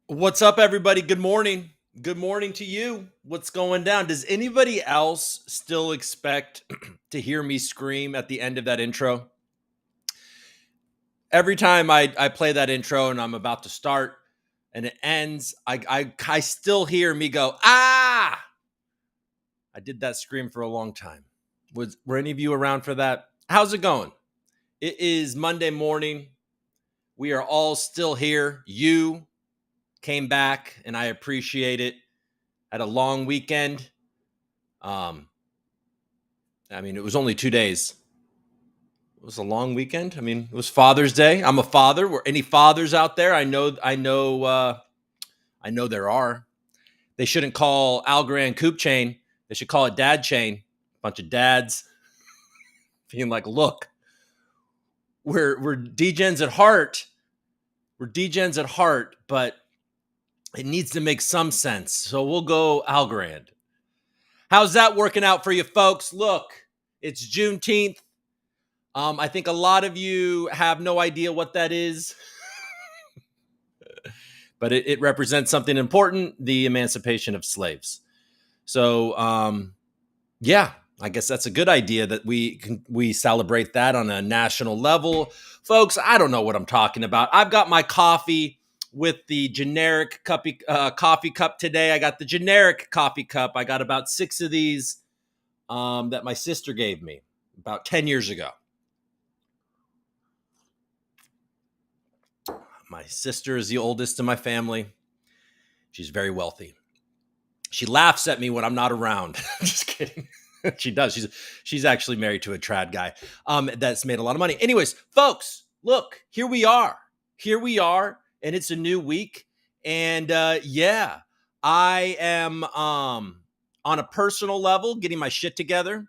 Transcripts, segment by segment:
What's up, everybody? Good morning. Good morning to you. What's going down? Does anybody else still expect to hear me scream at the end of that intro? Every time I play that intro and I'm about to start and it ends, I still hear me go, ah! I did that scream for a long time. Were any of you around for that? How's it going? It is Monday morning. We are all still here. You came back, and I appreciate it. Had a long weekend. I mean, it was only 2 days. It was a long weekend. I mean, it was Father's Day. I'm a father. Were any fathers out there? I know there are. They shouldn't call Algorand Coop chain. They should call it Dad chain. Bunch of dads being like, look, we're degens at heart. We're degens at heart, but it needs to make some sense. So we'll go Algorand. How's that working out for you folks? Look, it's Juneteenth. I think a lot of you have no idea what that is, but it represents something important, the emancipation of slaves. So, yeah, I guess that's a good idea that we celebrate that on a national level. Folks, I don't know what I'm talking about. I've got my coffee with the generic coffee cup today. I got the generic coffee cup. I got about 6 of these that my sister gave me about 10 years ago. My sister is the oldest in my family. She's very wealthy. She laughs at me when I'm not around. Just kidding. She does. She's actually married to a trad guy that's made a lot of money. Anyways, folks, look, here we are. And it's a new week. And yeah, I am on a personal level getting my shit together.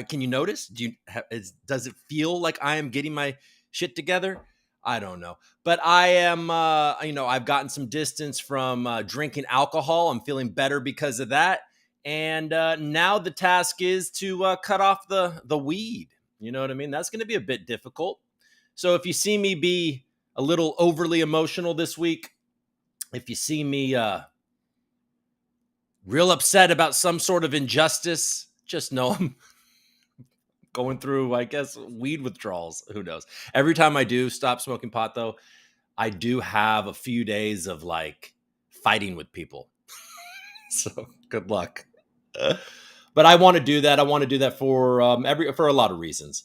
Can you notice? Does it feel like I am getting my shit together? I don't know. But I am, I've gotten some distance from drinking alcohol. I'm feeling better because of that. And now the task is to cut off the weed. You know what I mean? That's going to be a bit difficult. So if you see me be a little overly emotional this week, if you see me real upset about some sort of injustice, just know I'm going through, I guess, weed withdrawals. Who knows? Every time I do stop smoking pot, though, I do have a few days of like fighting with people. So good luck. But I want to do that. I want to do that for a lot of reasons,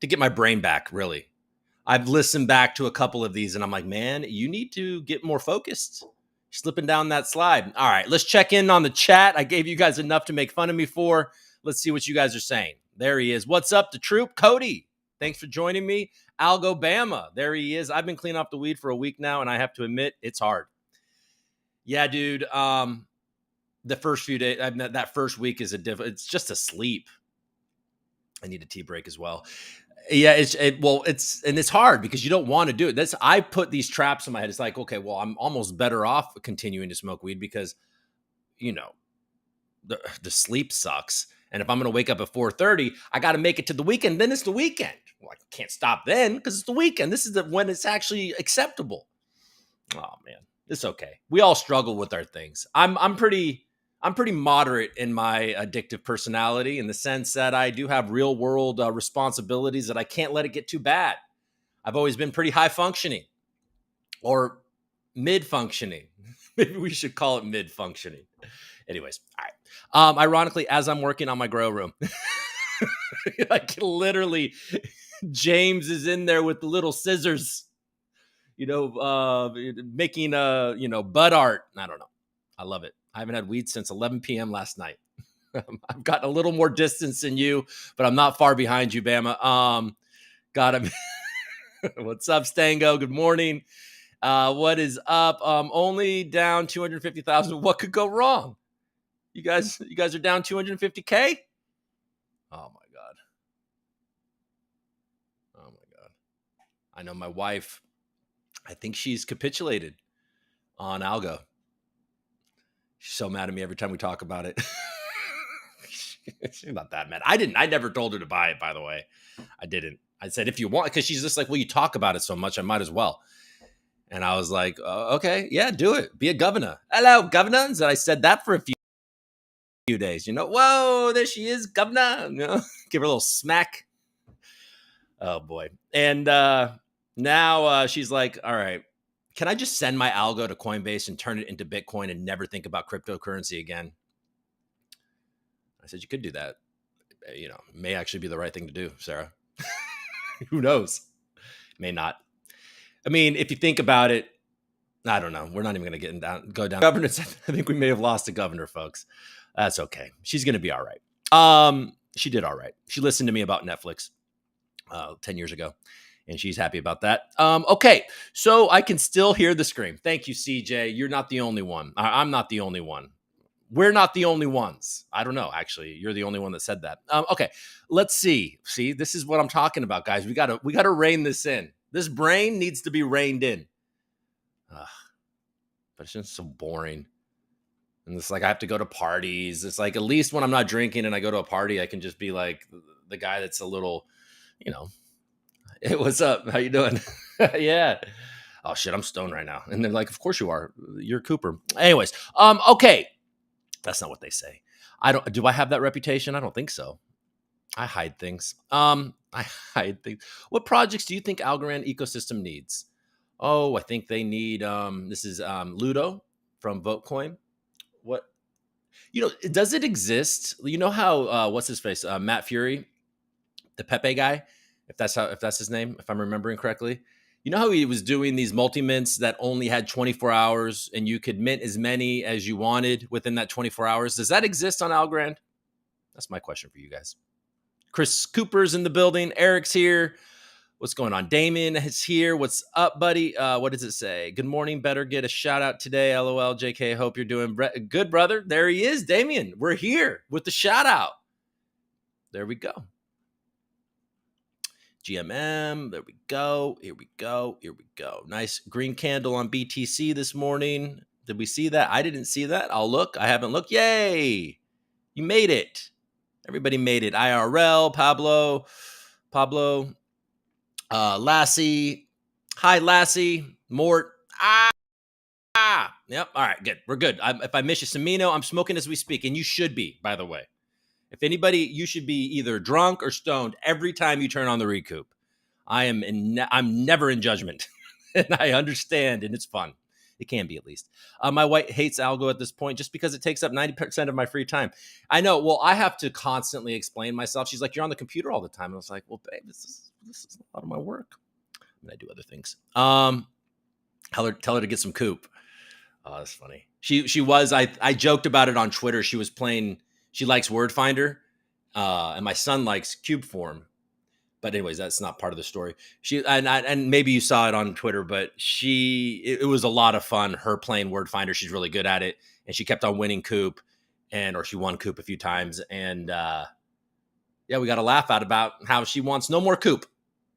to get my brain back. Really, I've listened back to a couple of these, and I'm like, man, you need to get more focused. Slipping down that slide. All right, let's check in on the chat. I gave you guys enough to make fun of me for. Let's see what you guys are saying. There he is. What's up, the troop? Cody, thanks for joining me. Algobama, there he is. I've been cleaning off the weed for a week now, and I have to admit, it's hard. Yeah, dude. The first few days, that first week is it's just a sleep. I need a tea break as well. Yeah, it's hard because you don't want to do it. I put these traps in my head. It's like, okay, well, I'm almost better off continuing to smoke weed because, the sleep sucks. And if I'm going to wake up at 4:30, I got to make it to the weekend. Then it's the weekend. Well, I can't stop then because it's the weekend. This is when it's actually acceptable. Oh man, it's okay. We all struggle with our things. I'm pretty moderate in my addictive personality in the sense that I do have real world responsibilities that I can't let it get too bad. I've always been pretty high functioning or mid functioning. Maybe we should call it mid functioning. Anyways, all right. Ironically, as I'm working on my grow room, like literally, James is in there with the little scissors, making bud art. I don't know. I love it. I haven't had weed since 11 p.m. last night. I've got a little more distance than you, but I'm not far behind you, Bama. Got him. What's up, Stango? Good morning. What is up? Only down 250,000. What could go wrong? You guys are down 250K? Oh my God. I know my wife I think she's capitulated on algo. She's so mad at me every time we talk about it. She's not that mad. I never told her to buy it, by the way. I didn't. I said, if you want, because she's just like, well, you talk about it so much, I might as well. And I was like, okay, yeah, do it. Be a governor. Hello, governor. And I said that for a few days. Whoa, there she is, governor. Give her a little smack. Oh, boy. And now she's like, all right, can I just send my algo to Coinbase and turn it into Bitcoin and never think about cryptocurrency again? I said, you could do that. May actually be the right thing to do, Sarah. Who knows? May not. I mean, if you think about it, I don't know. We're not even going to go down. Governance. I think we may have lost a governor, folks. That's okay. She's going to be all right. She did all right. She listened to me about Netflix 10 years ago, and she's happy about that. Okay, so I can still hear the scream. Thank you, CJ. You're not the only one. I'm not the only one. We're not the only ones. I don't know. Actually, you're the only one that said that. Okay, let's see. See, this is what I'm talking about, guys. We gotta rein this in. This brain needs to be reined in. But it's just so boring. And it's like I have to go to parties. It's like at least when I'm not drinking and I go to a party, I can just be like the guy that's a little, hey, what's up? How you doing? Yeah. Oh shit, I'm stoned right now. And they're like, of course you are. You're Cooper. Anyways, okay. That's not what they say. Do I have that reputation? I don't think so. I hide things. What projects do you think Algorand ecosystem needs? Oh, I think they need this is Ludo from Votecoin. What does it exist? You know how what's his face? Matt Fury, the Pepe guy, if that's his name, if I'm remembering correctly. You know how he was doing these multi-mints that only had 24 hours and you could mint as many as you wanted within that 24 hours? Does that exist on Algorand? That's my question for you guys. Chris Cooper's in the building. Eric's here. What's going on? Damien is here. What's up, buddy? What does it say? Good morning. Better get a shout out today. LOL, JK. Hope you're doing good, brother. There he is, Damien. We're here with the shout out. There we go. GMM. There we go. Here we go. Here we go. Nice green candle on BTC this morning. Did we see that? I didn't see that. I'll look. I haven't looked. Yay. You made it. Everybody made it. IRL, Pablo, Lassie. Hi, Lassie. Mort. Yep. All right, good. We're good. If I miss you, Samino, I'm smoking as we speak, and you should be, by the way. If anybody, you should be either drunk or stoned every time you turn on the ReCoop. I'm never in judgment, and I understand, and it's fun. It can be, at least. My wife hates algo at this point just because it takes up 90% of my free time. I know. Well, I have to constantly explain myself. She's like, you're on the computer all the time. And I was like, well, babe, this is a lot of my work. I mean, I do other things. Tell her to get some coop. Oh, that's funny. She was. I joked about it on Twitter. She was playing. She likes Word Finder, and my son likes Cube Form. But anyways, that's not part of the story. And maybe you saw it on Twitter, but it was a lot of fun. Her playing Word Finder, she's really good at it, and she kept on winning Coop, or she won Coop a few times. And yeah, we got to laugh out about how she wants no more Coop.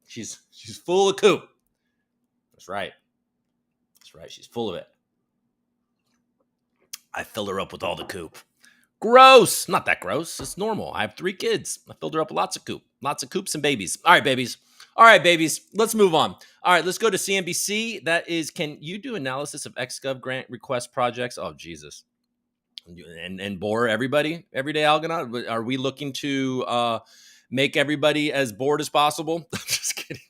She's full of Coop. That's right. That's right. She's full of it. I filled her up with all the Coop. Gross. Not that gross. It's normal. I have 3 kids. I filled her up with lots of Coop. Lots of Coops and babies. All right, babies. All right, babies. Let's move on. All right, let's go to CNBC. That is, can you do analysis of XGov grant request projects? Oh, Jesus. And bore everybody, everyday Algonaut? Are we looking to make everybody as bored as possible? I'm just kidding.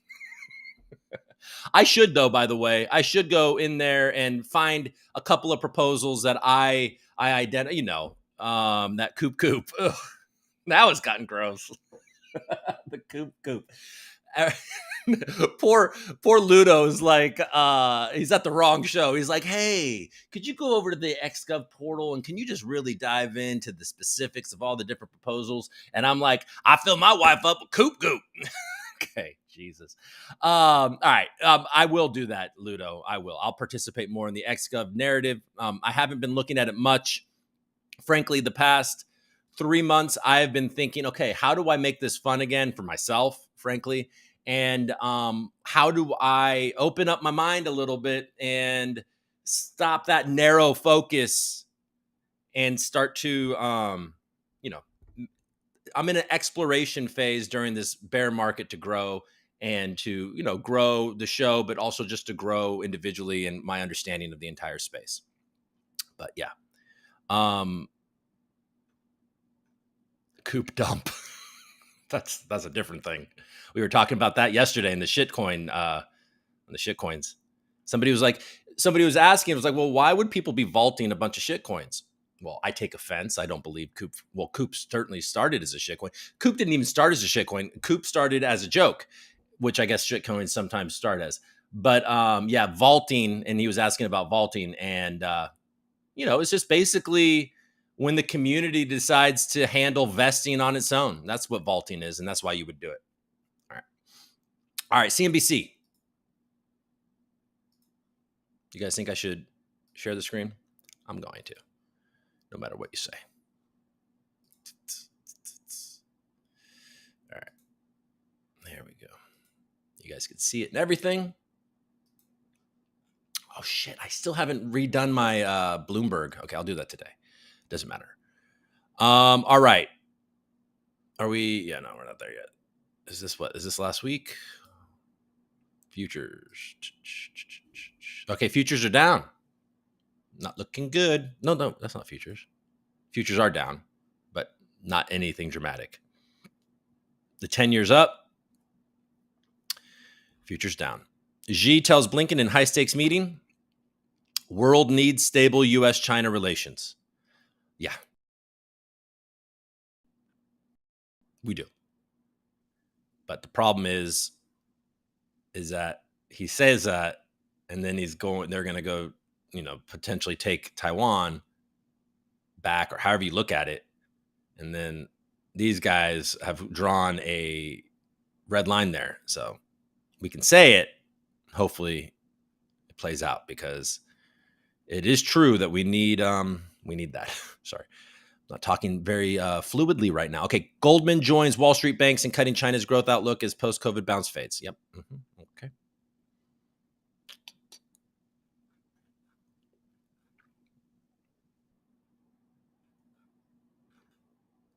I should, though, by the way. I should go in there and find a couple of proposals that I identify, that Coop. Ugh, now it's gotten gross. The Coop. Poor Ludo's like, he's at the wrong show. He's like, hey, could you go over to the XGov portal and can you just really dive into the specifics of all the different proposals? And I'm like, I fill my wife up with Coop. Okay, Jesus. All right. I will do that, Ludo. I will. I'll participate more in the XGov narrative. I haven't been looking at it much. Frankly, the past 3 months, I have been thinking, okay, how do I make this fun again for myself, frankly? And how how do I open up my mind a little bit and stop that narrow focus and start to, you know, I'm in an exploration phase during this bear market to grow and to, grow the show, but also just to grow individually and my understanding of the entire space. But yeah, Coop dump. That's a different thing. We were talking about that yesterday in the shitcoin, the shitcoins. Somebody was asking, it was like, well, why would people be vaulting a bunch of shitcoins? Well, I take offense. I don't believe Coop. Well, Coop certainly started as a shitcoin. Coop didn't even start as a shitcoin. Coop started as a joke, which I guess shitcoins sometimes start as. But yeah, vaulting, and he was asking about vaulting, and it's just basically when the community decides to handle vesting on its own. That's what vaulting is, and that's why you would do it. All right, CNBC. You guys think I should share the screen? I'm going to, no matter what you say. All right, there we go. You guys can see it and everything. Oh shit, I still haven't redone my Bloomberg. Okay, I'll do that today. Doesn't matter. All right. Are we? Yeah, no, we're not there yet. Is this last week? Futures. Okay, futures are down. Not looking good. No, that's not futures. Futures are down, but not anything dramatic. The 10 years up. Futures down. Xi tells Blinken in high stakes meeting, world needs stable U.S.-China relations. Yeah. We do. But the problem is that he says that, and then they're going to go, potentially take Taiwan back, or however you look at it. And then these guys have drawn a red line there. So we can say it. Hopefully it plays out, because it is true that we need that. Sorry. I'm not talking very fluidly right now. Okay. Goldman joins Wall Street banks in cutting China's growth outlook as post-COVID bounce fades. Yep. Okay.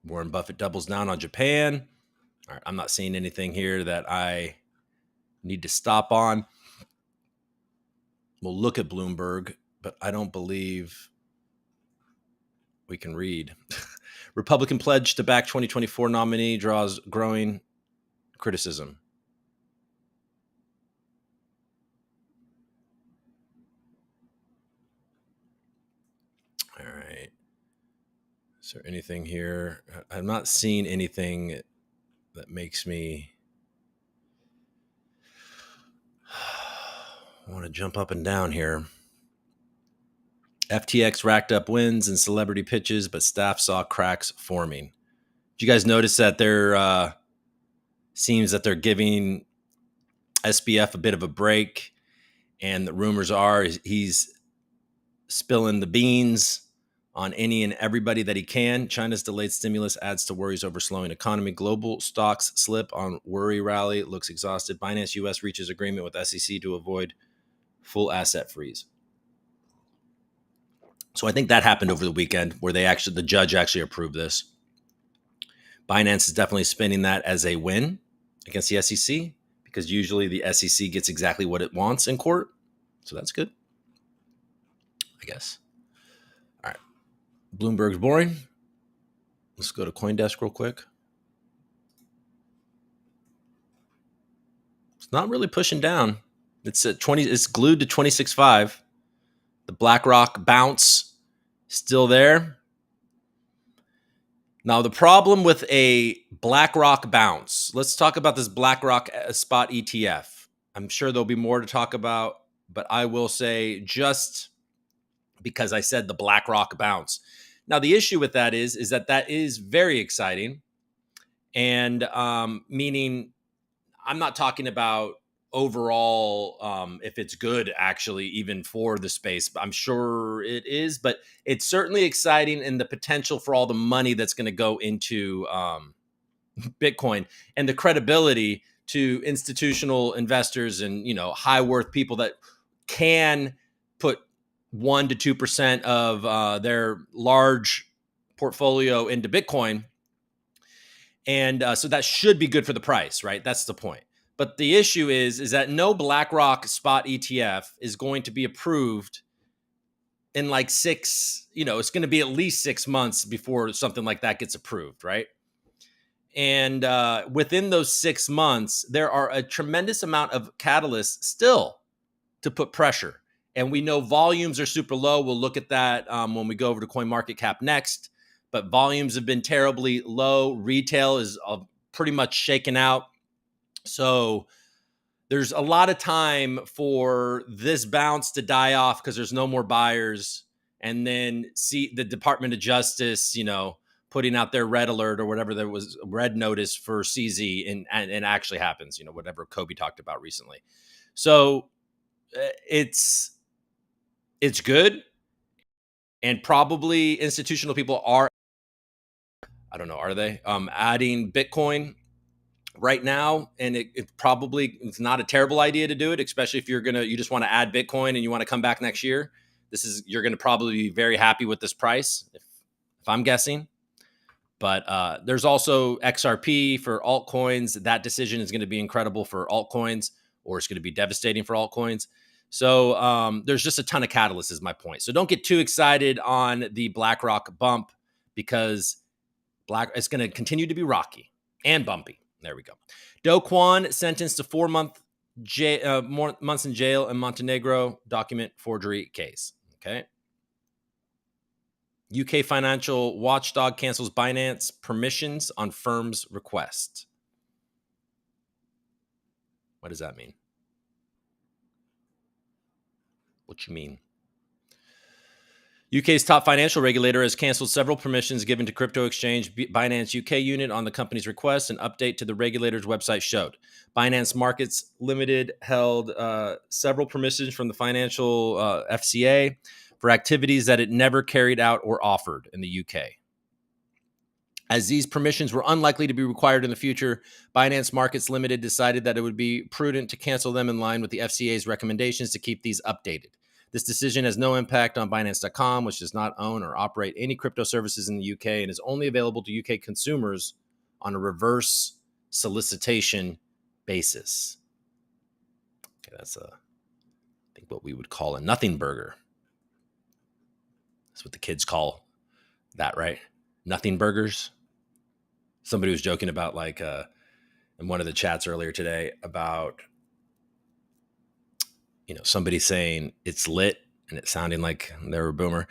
Warren Buffett doubles down on Japan. All right, I'm not seeing anything here that I need to stop on. We'll look at Bloomberg, but I don't believe we can read. Republican pledge to back 2024 nominee draws growing criticism. All right. Is there anything here? I'm not seeing anything that makes me want to jump up and down here. FTX racked up wins and celebrity pitches, but staff saw cracks forming. Did you guys notice that seems that they're giving SBF a bit of a break, and the rumors are he's spilling the beans on any and everybody that he can. China's delayed stimulus adds to worries over slowing economy. Global stocks slip on worry rally. Looks exhausted. Binance US reaches agreement with SEC to avoid full asset freeze. So I think that happened over the weekend, where the judge actually approved this. Binance is definitely spinning that as a win against the SEC, because usually the SEC gets exactly what it wants in court. So that's good, I guess. All right. Bloomberg's boring. Let's go to CoinDesk real quick. It's not really pushing down. It's at 20. It's glued to 26.5. The BlackRock bounce still there. Now, the problem with a BlackRock bounce, let's talk about this BlackRock spot ETF. I'm sure there'll be more to talk about, but I will say, just because I said the BlackRock bounce. Now, the issue with that is that is very exciting. And meaning, I'm not talking about overall if it's good, actually, even for the space. I'm sure it is, but it's certainly exciting, and the potential for all the money that's going to go into Bitcoin and the credibility to institutional investors and, high worth people that can put 1 to 2% of their large portfolio into Bitcoin. And so that should be good for the price, right? That's the point. But the issue is that no BlackRock spot ETF is going to be approved in like it's going to be at least 6 months before something like that gets approved, right? And within those 6 months, there are a tremendous amount of catalysts still to put pressure. And we know volumes are super low. We'll look at that when we go over to CoinMarketCap next. But volumes have been terribly low. Retail is pretty much shaken out. So there's a lot of time for this bounce to die off because there's no more buyers. And then see the Department of Justice, putting out their red alert or whatever, there was red notice for CZ and actually happens, whatever Kobe talked about recently. So it's good. And probably institutional people are, I don't know, are they adding Bitcoin right now? And it's not a terrible idea to do it, especially if you just want to add Bitcoin and you want to come back next year. You're going to probably be very happy with this price, if I'm guessing. But there's also XRP for altcoins. That decision is going to be incredible for altcoins, or it's going to be devastating for altcoins. So there's just a ton of catalysts is my point. So don't get too excited on the BlackRock bump because it's going to continue to be rocky and bumpy. There we go. Do Kwon sentenced to 4 months in jail in Montenegro document forgery case. Okay. UK financial watchdog cancels Binance permissions on firm's request. What does that mean? What you mean? UK's top financial regulator has canceled several permissions given to crypto exchange Binance UK unit on the company's request. An update to the regulator's website showed. Binance Markets Limited held several permissions from the financial FCA for activities that it never carried out or offered in the UK. As these permissions were unlikely to be required in the future, Binance Markets Limited decided that it would be prudent to cancel them in line with the FCA's recommendations to keep these updated. This decision has no impact on Binance.com, which does not own or operate any crypto services in the UK and is only available to UK consumers on a reverse solicitation basis. Okay, that's I think what we would call a nothing burger. That's what the kids call that, right? Nothing burgers. Somebody was joking about in one of the chats earlier today about somebody saying it's lit and it sounding like they were a boomer.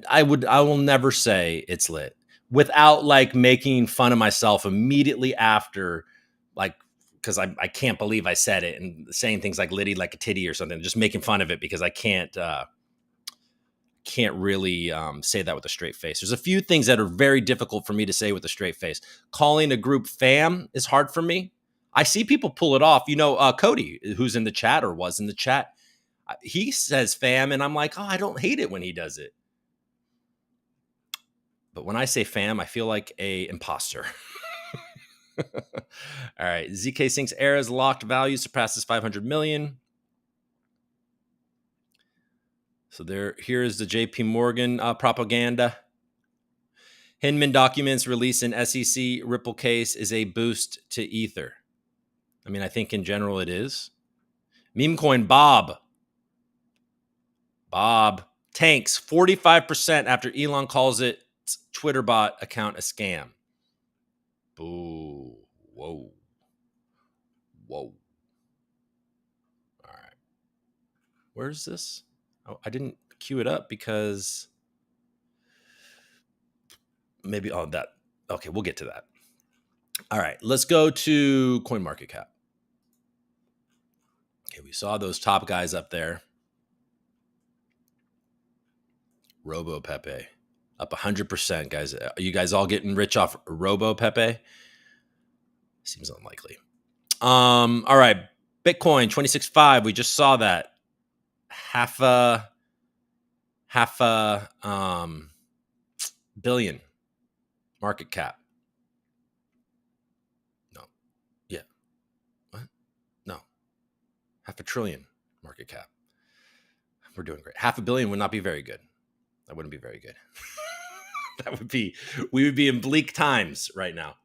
I will never say it's lit without making fun of myself immediately after, because I can't believe I said it and saying things like litty like a titty or something, just making fun of it because I can't really say that with a straight face. There's a few things that are very difficult for me to say with a straight face. Calling a group fam is hard for me. I see people pull it off. Cody, who's in the chat or was in the chat, he says fam, and I'm like, oh, I don't hate it when he does it. But when I say fam, I feel like a imposter. All right. ZK Sync's era's locked value surpasses 500 million. So here is the JP Morgan propaganda. Hinman documents released in SEC Ripple case is a boost to Ether. I mean, I think in general it is. Meme coin Bob tanks 45% after Elon calls its Twitter bot account a scam. Boo. Whoa. All right. Where's this? Oh, I didn't queue it up because maybe that. Okay, we'll get to that. All right, let's go to CoinMarketCap. Okay, we saw those top guys up there. Robo Pepe up 100%, guys. Are you guys all getting rich off Robo Pepe? Seems unlikely. All right, Bitcoin 26.5. We just saw that half a billion market cap. No, yeah. What? $500 billion market cap. We're doing great. $500 million would not be very good. That wouldn't be very good. We would be in bleak times right now.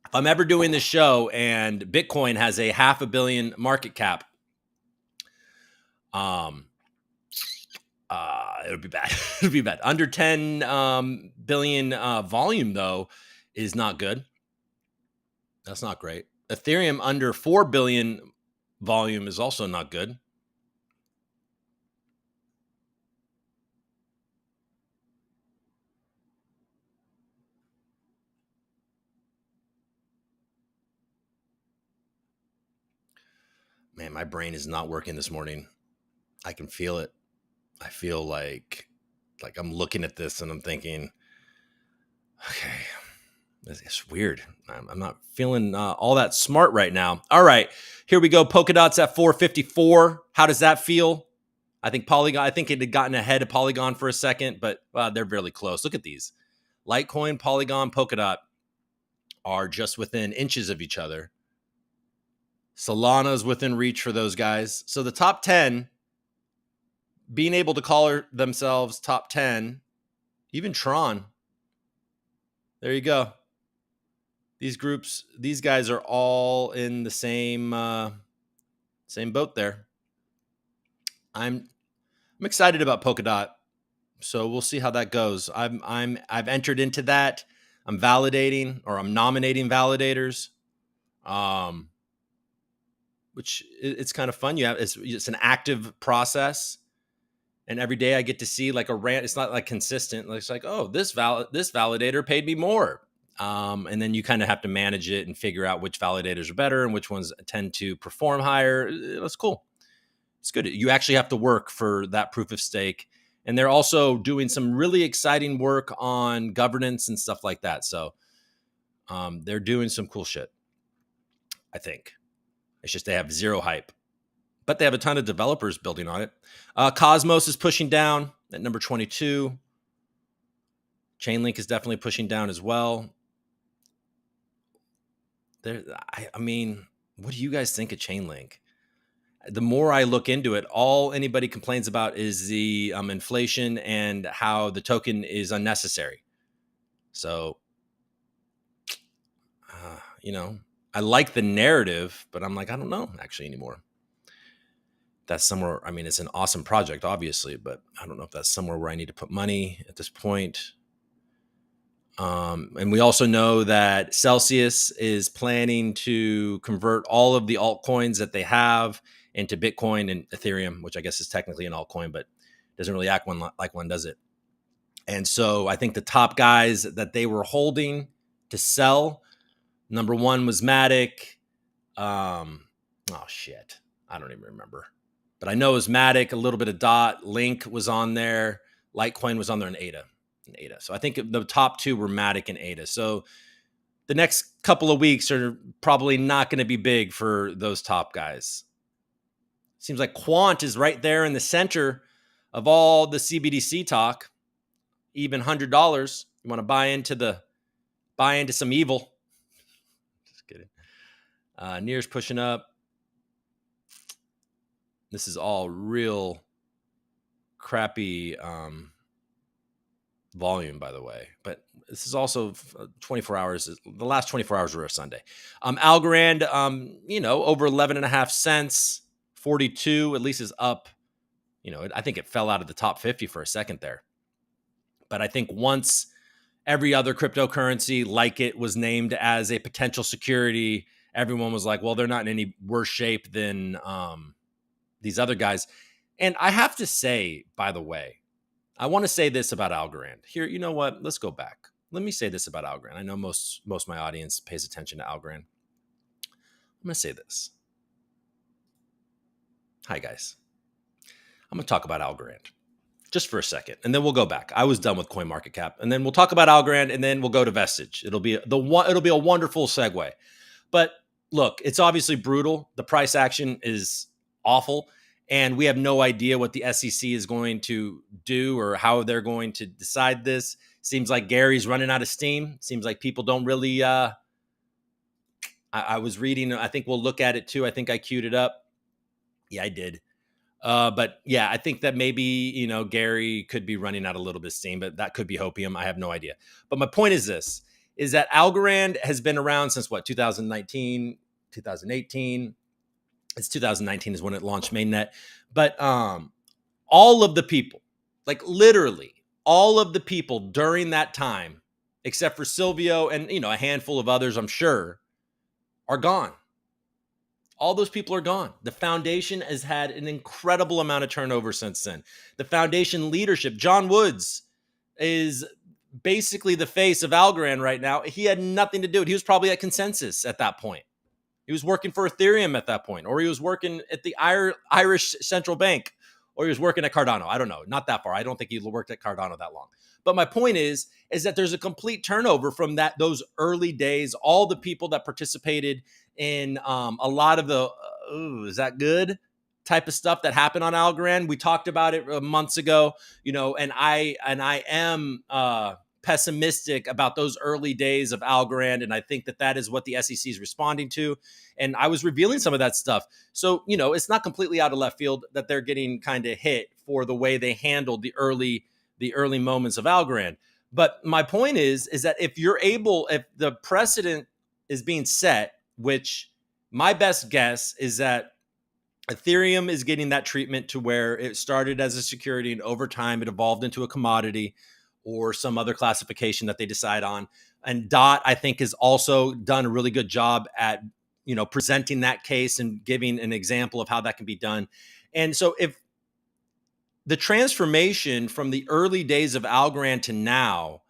If I'm ever doing this show and Bitcoin has a $500 million market cap, it would be bad. It would be bad. Under 10 billion volume, though, is not good. That's not great. Ethereum under 4 billion volume is also not good. Man, my brain is not working this morning. I can feel it. I feel like I'm looking at this and I'm thinking, okay, it's weird. I'm not feeling all that smart right now. All right, here we go. Polkadot's at 454. How does that feel? I think Polygon. I think it had gotten ahead of Polygon for a second, but they're really close. Look at these. Litecoin, Polygon, Polkadot are just within inches of each other. Solana's within reach for those guys. So the top 10, being able to call themselves top 10, even Tron. There you go. These groups, these guys are all in the same boat there. I'm excited about Polkadot, so we'll see how that goes. I've entered into that. I'm validating, or I'm nominating validators, which it's kind of fun. It's an active process, and every day I get to see like a rant. It's not like consistent. It's like, oh, this validator paid me more. And then you kind of have to manage it and figure out which validators are better and which ones tend to perform higher. That's cool. It's good. You actually have to work for that proof of stake. And they're also doing some really exciting work on governance and stuff like that. So they're doing some cool shit, I think. It's just they have zero hype. But they have a ton of developers building on it. Cosmos is pushing down at number 22. Chainlink is definitely pushing down as well. I mean, what do you guys think of Chainlink? The more I look into it, all anybody complains about is the inflation and how the token is unnecessary. So, I like the narrative, but I'm like, I don't know actually anymore. That's somewhere, I mean, it's an awesome project, obviously, but I don't know if that's somewhere where I need to put money at this point. And we also know that Celsius is planning to convert all of the altcoins that they have into Bitcoin and Ethereum, which I guess is technically an altcoin, but doesn't really act like one, does it? And so I think the top guys that they were holding to sell, number one was Matic. Oh, shit. I don't even remember. But I know it was Matic, a little bit of Dot. Link was on there. Litecoin was on there, and ADA. So I think the top two were Matic and ADA. So the next couple of weeks are probably not going to be big for those top guys. Seems like Quant is right there in the center of all the CBDC talk. Even $100. You want to buy into some evil. Just kidding. Near's pushing up. This is all real crappy volume, by the way, but this is also 24 hours. The last 24 hours were a Sunday. Algorand, over 11.5 cents, 42 at least is up. I think it fell out of the top 50 for a second there. But I think once every other cryptocurrency like it was named as a potential security, everyone was like, well, they're not in any worse shape than these other guys. And I have to say, by the way, I want to say this about Algorand. Here, you know what? Let's go back. Let me say this about Algorand. I know most of my audience pays attention to Algorand. I'm going to say this. Hi, guys. I'm going to talk about Algorand just for a second, and then we'll go back. I was done with CoinMarketCap, and then we'll talk about Algorand, and then we'll go to Vestige. It'll be a wonderful segue. But look, it's obviously brutal. The price action is awful. And we have no idea what the SEC is going to do or how they're going to decide this. Seems like Gary's running out of steam. Seems like people don't really, I was reading. I think we'll look at it too. I think I queued it up. Yeah, I did. But yeah, I think that maybe, Gary could be running out a little bit of steam, but that could be hopium. I have no idea. But my point is this, is that Algorand has been around since what, 2019, 2018. It's 2019 is when it launched mainnet. But all of the people, like literally all of the people during that time, except for Silvio and, a handful of others, I'm sure, are gone. All those people are gone. The foundation has had an incredible amount of turnover since then. The foundation leadership, John Woods is basically the face of Algorand right now. He had nothing to do with it. He was probably at Consensus at that point. He was working for Ethereum at that point, or he was working at the Irish Central Bank, or he was working at Cardano. I don't know. Not that far. I don't think he worked at Cardano that long. But my point is that there's a complete turnover from those early days. All the people that participated in a lot of the is that good type of stuff that happened on Algorand. We talked about it months ago, and I am pessimistic about those early days of Algorand, and I think that is what the SEC is responding to. And I was revealing some of that stuff, so it's not completely out of left field that they're getting kind of hit for the way they handled the early moments of Algorand. But my point is that if the precedent is being set, which my best guess is that Ethereum is getting that treatment to where it started as a security and over time it evolved into a commodity or some other classification that they decide on. And DOT, I think, has also done a really good job at, presenting that case and giving an example of how that can be done. And so if the transformation from the early days of Algorand to now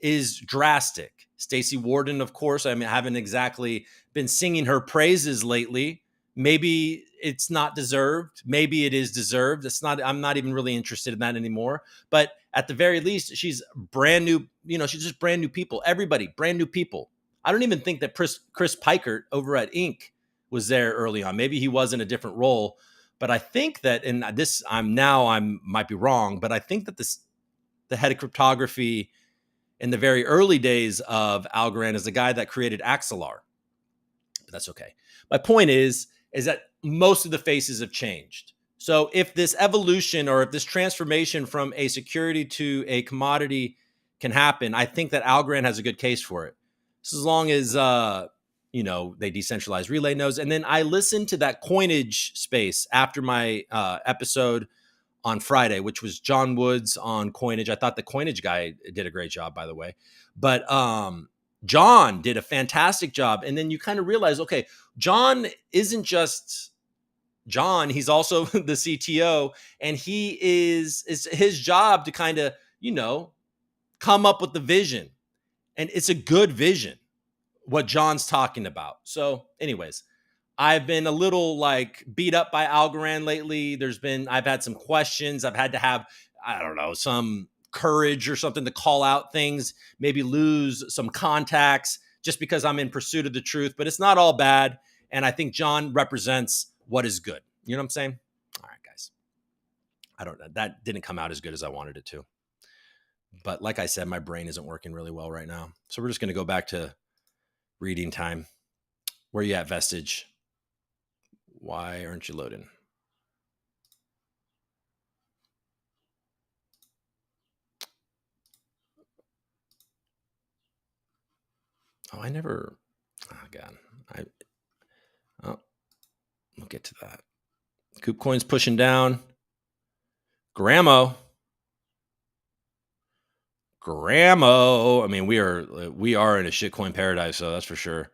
is drastic. Stacey Warden, of course, I haven't exactly been singing her praises lately. Maybe it's not deserved. Maybe it is deserved. I'm not even really interested in that anymore. But at the very least, she's brand new. She's just brand new people. Everybody, brand new people. I don't even think that Chris Pikert over at Inc. was there early on. Maybe he was in a different role. But I think that I might be wrong, but I think that the head of cryptography in the very early days of Algorand is the guy that created Axelar. But that's okay. My point is that most of the faces have changed. So if this evolution or if this transformation from a security to a commodity can happen, I think that Algorand has a good case for it. So as long as they decentralize relay nodes. And then I listened to that coinage space after my episode on Friday, which was John Woods on coinage. I thought the coinage guy did a great job, by the way. But John did a fantastic job. And then you kind of realize, okay, John isn't just John, he's also the CTO. And it's his job to kind of, come up with the vision. And it's a good vision, what John's talking about. So anyways, I've been a little beat up by Algorand lately. I've had some questions. I've had to have, I don't know, some courage or something to call out things, maybe lose some contacts just because I'm in pursuit of the truth, but it's not all bad. And I think John represents what is good. You know what I'm saying? All right, guys. I don't know. That didn't come out as good as I wanted it to. But like I said, my brain isn't working really well right now. So we're just going to go back to reading time. Where you at, Vestige? Why aren't you loading? Oh, God. We'll get to that. Coop coin's pushing down. Gramo. I mean, we are in a shitcoin paradise, so that's for sure.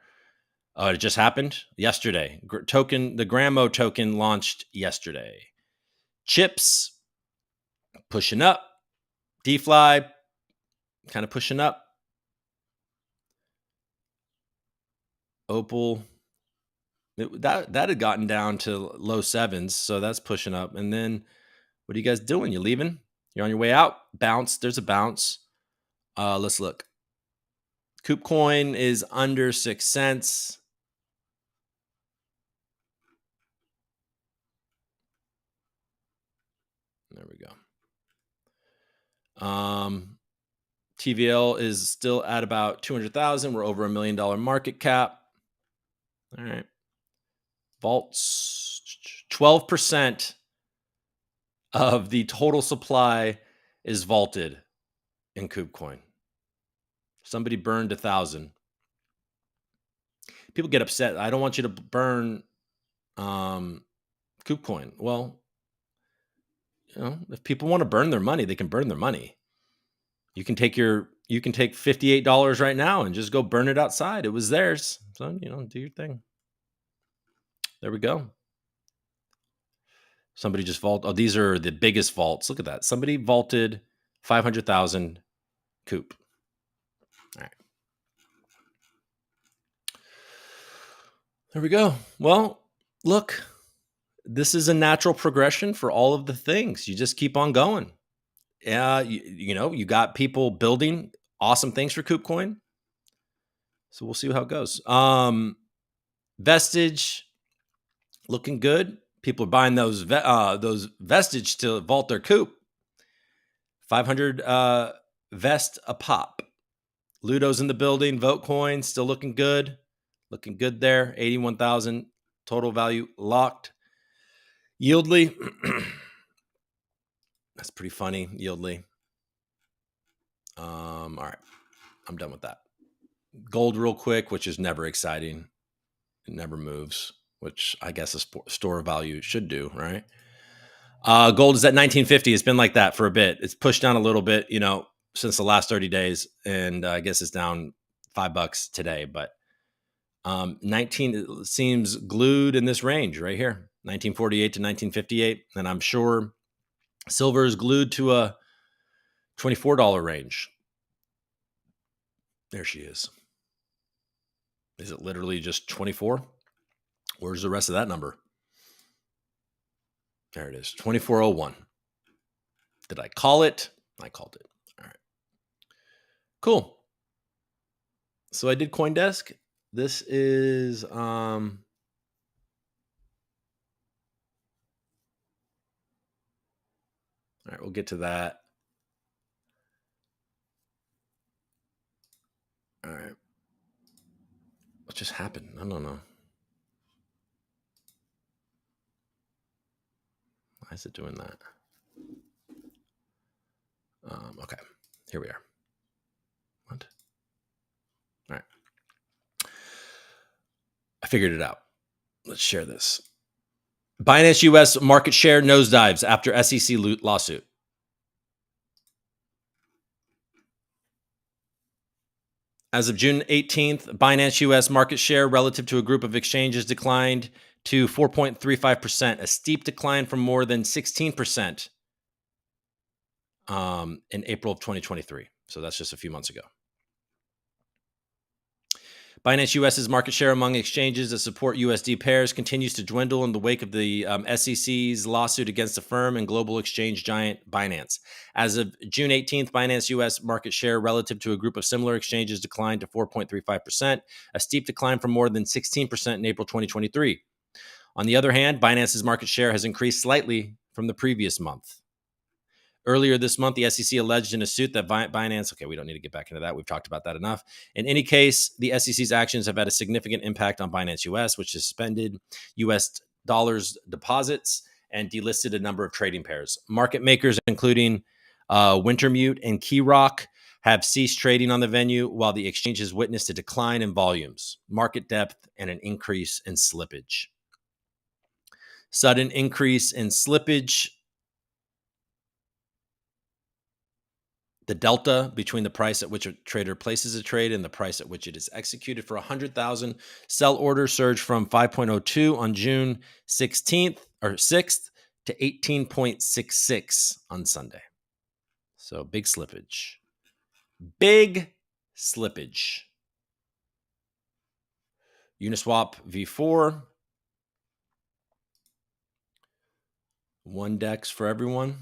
It just happened yesterday. The Gramo token launched yesterday. Chips pushing up. DeFi kind of pushing up. Opal that had gotten down to low sevens, so that's pushing up. And then what are you guys doing? You leaving? You're on your way out? Bounce. There's a bounce. Let's look. Coop coin is under 6 cents. There we go. TVL is still at about 200,000. We're over $1 million market cap. All right. Vaults, 12% of the total supply is vaulted in KubeCoin. Somebody burned 1,000. People get upset. I don't want you to burn KubeCoin. Well, if people want to burn their money, they can burn their money. You can take $58 right now and just go burn it outside. It was theirs. So, do your thing. There we go. Somebody just Oh, these are the biggest vaults. Look at that. Somebody vaulted 500,000 Coop. All right. There we go. Well, look, this is a natural progression for all of the things. You just keep on going. Yeah, you got people building awesome things for KubeCoin. So we'll see how it goes. Vestige looking good. People are buying those Vestige to vault their Coop. 500 Vest a pop. Ludo's in the building. Votecoin still looking good. Looking good there. 81,000 total value locked. Yieldly. That's pretty funny. Yieldly. All right. I'm done with that. Gold real quick, which is never exciting. It never moves, which I guess a store of value should do, right? Gold is at 1950. It's been like that for a bit. It's pushed down a little bit, since the last 30 days. And I guess it's down $5 today, but 19 seems glued in this range right here, 1948 to 1958. And I'm sure silver is glued to a $24 range. There she is. Is it literally just 24? Where's the rest of that number? There it is, 2401. Did I call it? I called it. All right. Cool. So I did CoinDesk. This is all right, we'll get to that. All right. What just happened? I don't know. Why is it doing that? Okay, here we are. What? All right. I figured it out. Let's share this. Binance US market share nosedives after SEC lawsuit. As of June 18th, Binance US market share relative to a group of exchanges declined to 4.35%, a steep decline from more than 16% in April of 2023. So that's just a few months ago. Binance US's market share among exchanges that support USD pairs continues to dwindle in the wake of the SEC's lawsuit against the firm and global exchange giant Binance. As of June 18th, Binance US market share relative to a group of similar exchanges declined to 4.35%, a steep decline from more than 16% in April 2023. On the other hand, Binance's market share has increased slightly from the previous month. Earlier this month, the SEC alleged in a suit that Binance, okay, we don't need to get back into that. We've talked about that enough. In any case, the SEC's actions have had a significant impact on Binance US, which suspended US dollars deposits and delisted a number of trading pairs. Market makers, including Wintermute and Keyrock, have ceased trading on the venue, while the exchange has witnessed a decline in volumes, market depth, and an increase in slippage. Sudden increase in slippage. The delta between the price at which a trader places a trade and the price at which it is executed for 100,000 sell order surged from 5.02 on June 16th or 6th to 18.66 on Sunday. So big slippage. Big slippage. Uniswap V4. One DEX for everyone.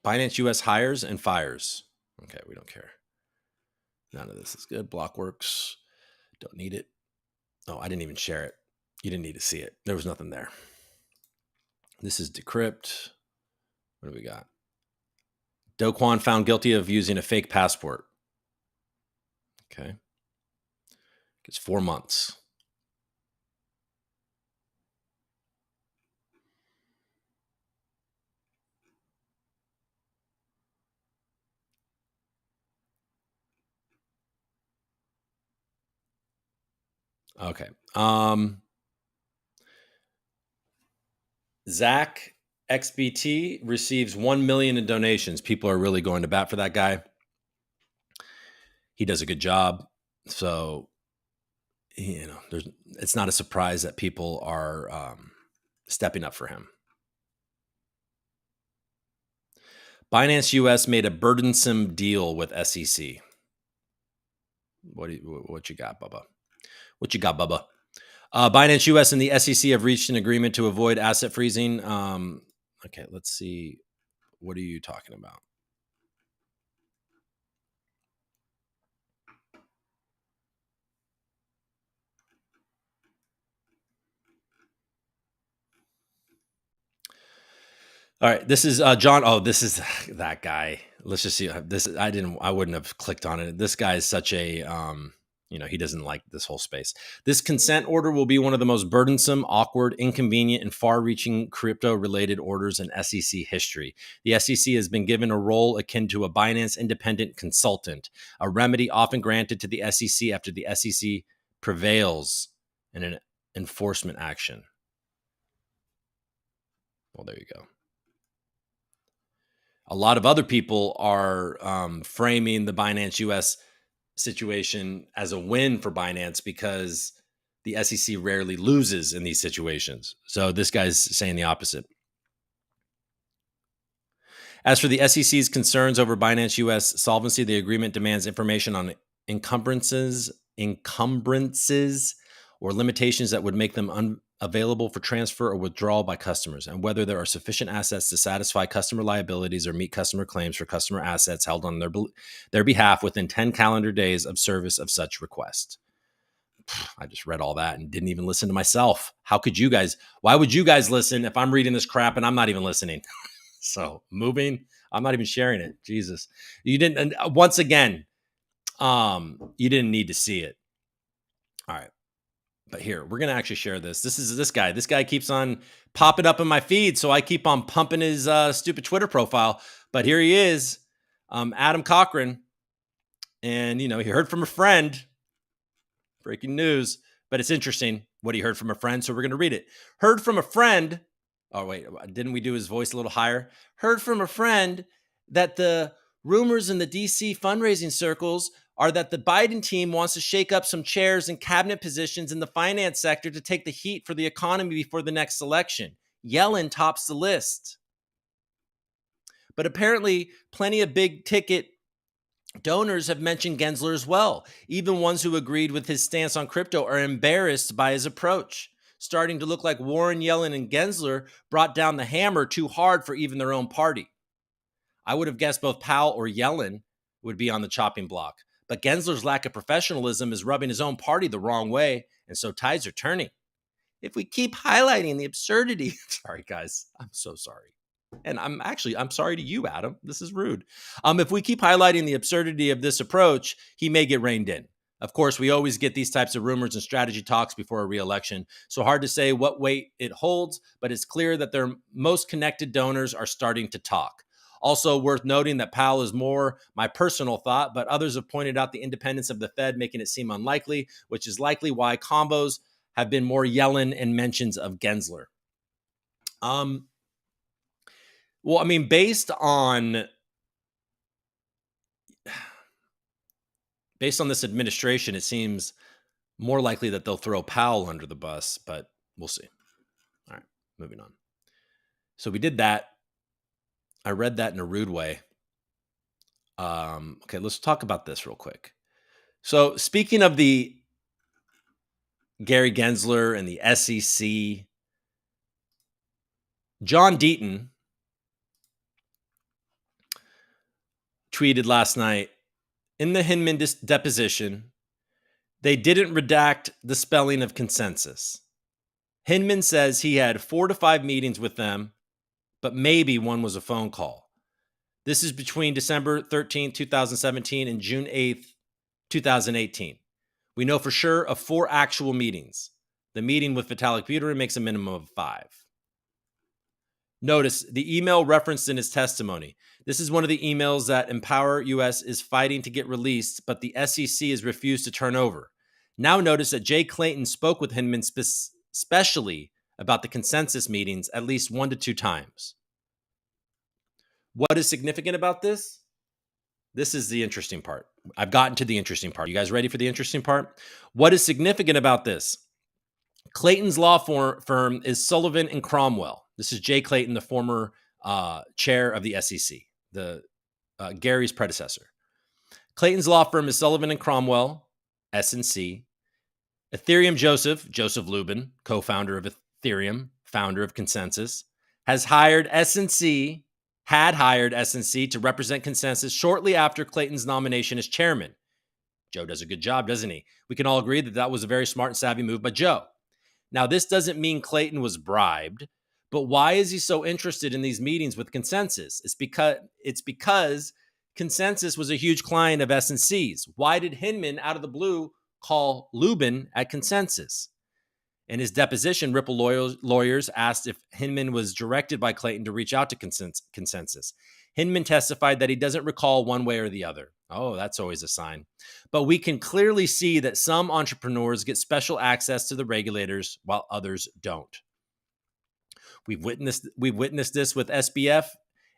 Binance US hires and fires. Okay, we don't care. None of this is good. Blockworks. Don't need it. Oh, I didn't even share it. You didn't need to see it. There was nothing there. This is Decrypt. What do we got? Do Kwon found guilty of using a fake passport. Okay. Gets 4 months. Okay. Zach XBT receives 1 million in donations. People are really going to bat for that guy. He does a good job. So, it's not a surprise that people are stepping up for him. Binance US made a burdensome deal with SEC. What you got, Bubba? What you got, Bubba? Binance US and the SEC have reached an agreement to avoid asset freezing. Okay, let's see. What are you talking about? All right, this is John. Oh, this is that guy. Let's just see this. I wouldn't have clicked on it. This guy is such a, he doesn't like this whole space. This consent order will be one of the most burdensome, awkward, inconvenient, and far-reaching crypto-related orders in SEC history. The SEC has been given a role akin to a Binance independent consultant, a remedy often granted to the SEC after the SEC prevails in an enforcement action. Well, there you go. A lot of other people are framing the Binance US situation as a win for Binance because the SEC rarely loses in these situations. So this guy's saying the opposite. As for the SEC's concerns over Binance US solvency, the agreement demands information on encumbrances, or limitations that would make them unavailable for transfer or withdrawal by customers, and whether there are sufficient assets to satisfy customer liabilities or meet customer claims for customer assets held on their behalf within 10 calendar days of service of such request. I just read all that and didn't even listen to myself. How could you guys? Why would you guys listen if I'm reading this crap and I'm not even listening? So moving, I'm not even sharing it. Jesus, you didn't. And once again, you didn't need to see it. All right, but here we're gonna actually share this. This is this guy. This guy keeps on popping up in my feed, so I keep on pumping his stupid Twitter profile. But here he is, Adam Cochran, and he heard from a friend. Breaking news, but it's interesting what he heard from a friend, so we're gonna read it. Heard from a friend. Oh, wait, didn't we do his voice a little higher? Heard from a friend that the rumors in the DC fundraising circles are that the Biden team wants to shake up some chairs and cabinet positions in the finance sector to take the heat for the economy before the next election. Yellen tops the list. But apparently, plenty of big ticket donors have mentioned Gensler as well. Even ones who agreed with his stance on crypto are embarrassed by his approach, starting to look like Warren, Yellen, and Gensler brought down the hammer too hard for even their own party. I would have guessed both Powell or Yellen would be on the chopping block, but Gensler's lack of professionalism is rubbing his own party the wrong way, and so tides are turning. If we keep highlighting the absurdity, sorry guys, I'm so sorry. And I'm sorry to you, Adam. This is rude. If we keep highlighting the absurdity of this approach, he may get reined in. Of course, we always get these types of rumors and strategy talks before a re-election, so hard to say what weight it holds, but it's clear that their most connected donors are starting to talk. Also worth noting that Powell is more my personal thought, but others have pointed out the independence of the Fed, making it seem unlikely, which is likely why combos have been more Yellen and mentions of Gensler. Well, I mean, based on this administration, it seems more likely that they'll throw Powell under the bus, but we'll see. All right, moving on. So we did that. I read that in a rude way. Okay, let's talk about this real quick. So speaking of the Gary Gensler and the SEC, John Deaton tweeted last night, in the Hinman deposition, they didn't redact the spelling of consensus. Hinman says he had 4 to 5 meetings with them, but maybe one was a phone call. This is between December 13th, 2017 and June 8th, 2018. We know for sure of 4 actual meetings. The meeting with Vitalik Buterin makes a minimum of 5. Notice the email referenced in his testimony. This is one of the emails that Empower US is fighting to get released, but the SEC has refused to turn over. Now notice that Jay Clayton spoke with Hinman specially about the consensus meetings at least 1 to 2 times. What is significant about this? This is the interesting part. I've gotten to the interesting part. You guys ready for the interesting part? What is significant about this? Clayton's law firm is Sullivan and Cromwell. This is Jay Clayton, the former chair of the SEC, Gary's predecessor. Clayton's law firm is Sullivan and Cromwell, S&C. Ethereum Joseph Lubin, co-founder of Ethereum, founder of Consensus, had hired S&C to represent Consensus shortly after Clayton's nomination as chairman. Joe does a good job, doesn't he? We can all agree that was a very smart and savvy move by Joe. Now, this doesn't mean Clayton was bribed, but why is he so interested in these meetings with Consensus? It's because Consensus was a huge client of S&C's. Why did Hinman, out of the blue, call Lubin at Consensus? In his deposition, Ripple lawyers asked if Hinman was directed by Clayton to reach out to Consensus. Hinman testified that he doesn't recall one way or the other. Oh, that's always a sign. But we can clearly see that some entrepreneurs get special access to the regulators while others don't. We've witnessed this with SBF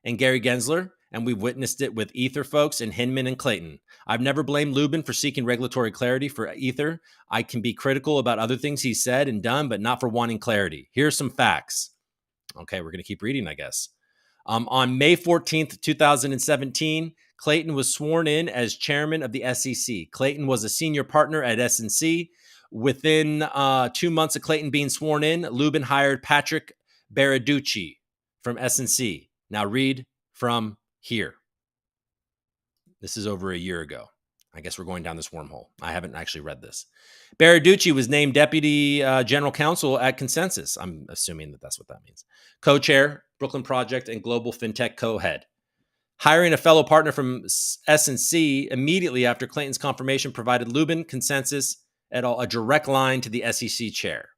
and Gary Gensler, and we've witnessed it with Ether folks and Hinman and Clayton. I've never blamed Lubin for seeking regulatory clarity for Ether. I can be critical about other things he said and done, but not for wanting clarity. Here's some facts. Okay, we're going to keep reading, I guess. On May 14th, 2017, Clayton was sworn in as chairman of the SEC. Clayton was a senior partner at S&C. Within 2 months of Clayton being sworn in, Lubin hired Patrick Baraducci from S&C. Now read from here. This is over a year ago. I guess we're going down this wormhole. I haven't actually read this. Baraducci was named deputy general counsel at Consensus. I'm assuming that that's what that means. Co-chair, Brooklyn Project, and global fintech co-head. Hiring a fellow partner from S&C immediately after Clayton's confirmation provided Lubin, Consensus, et al. A direct line to the SEC chair.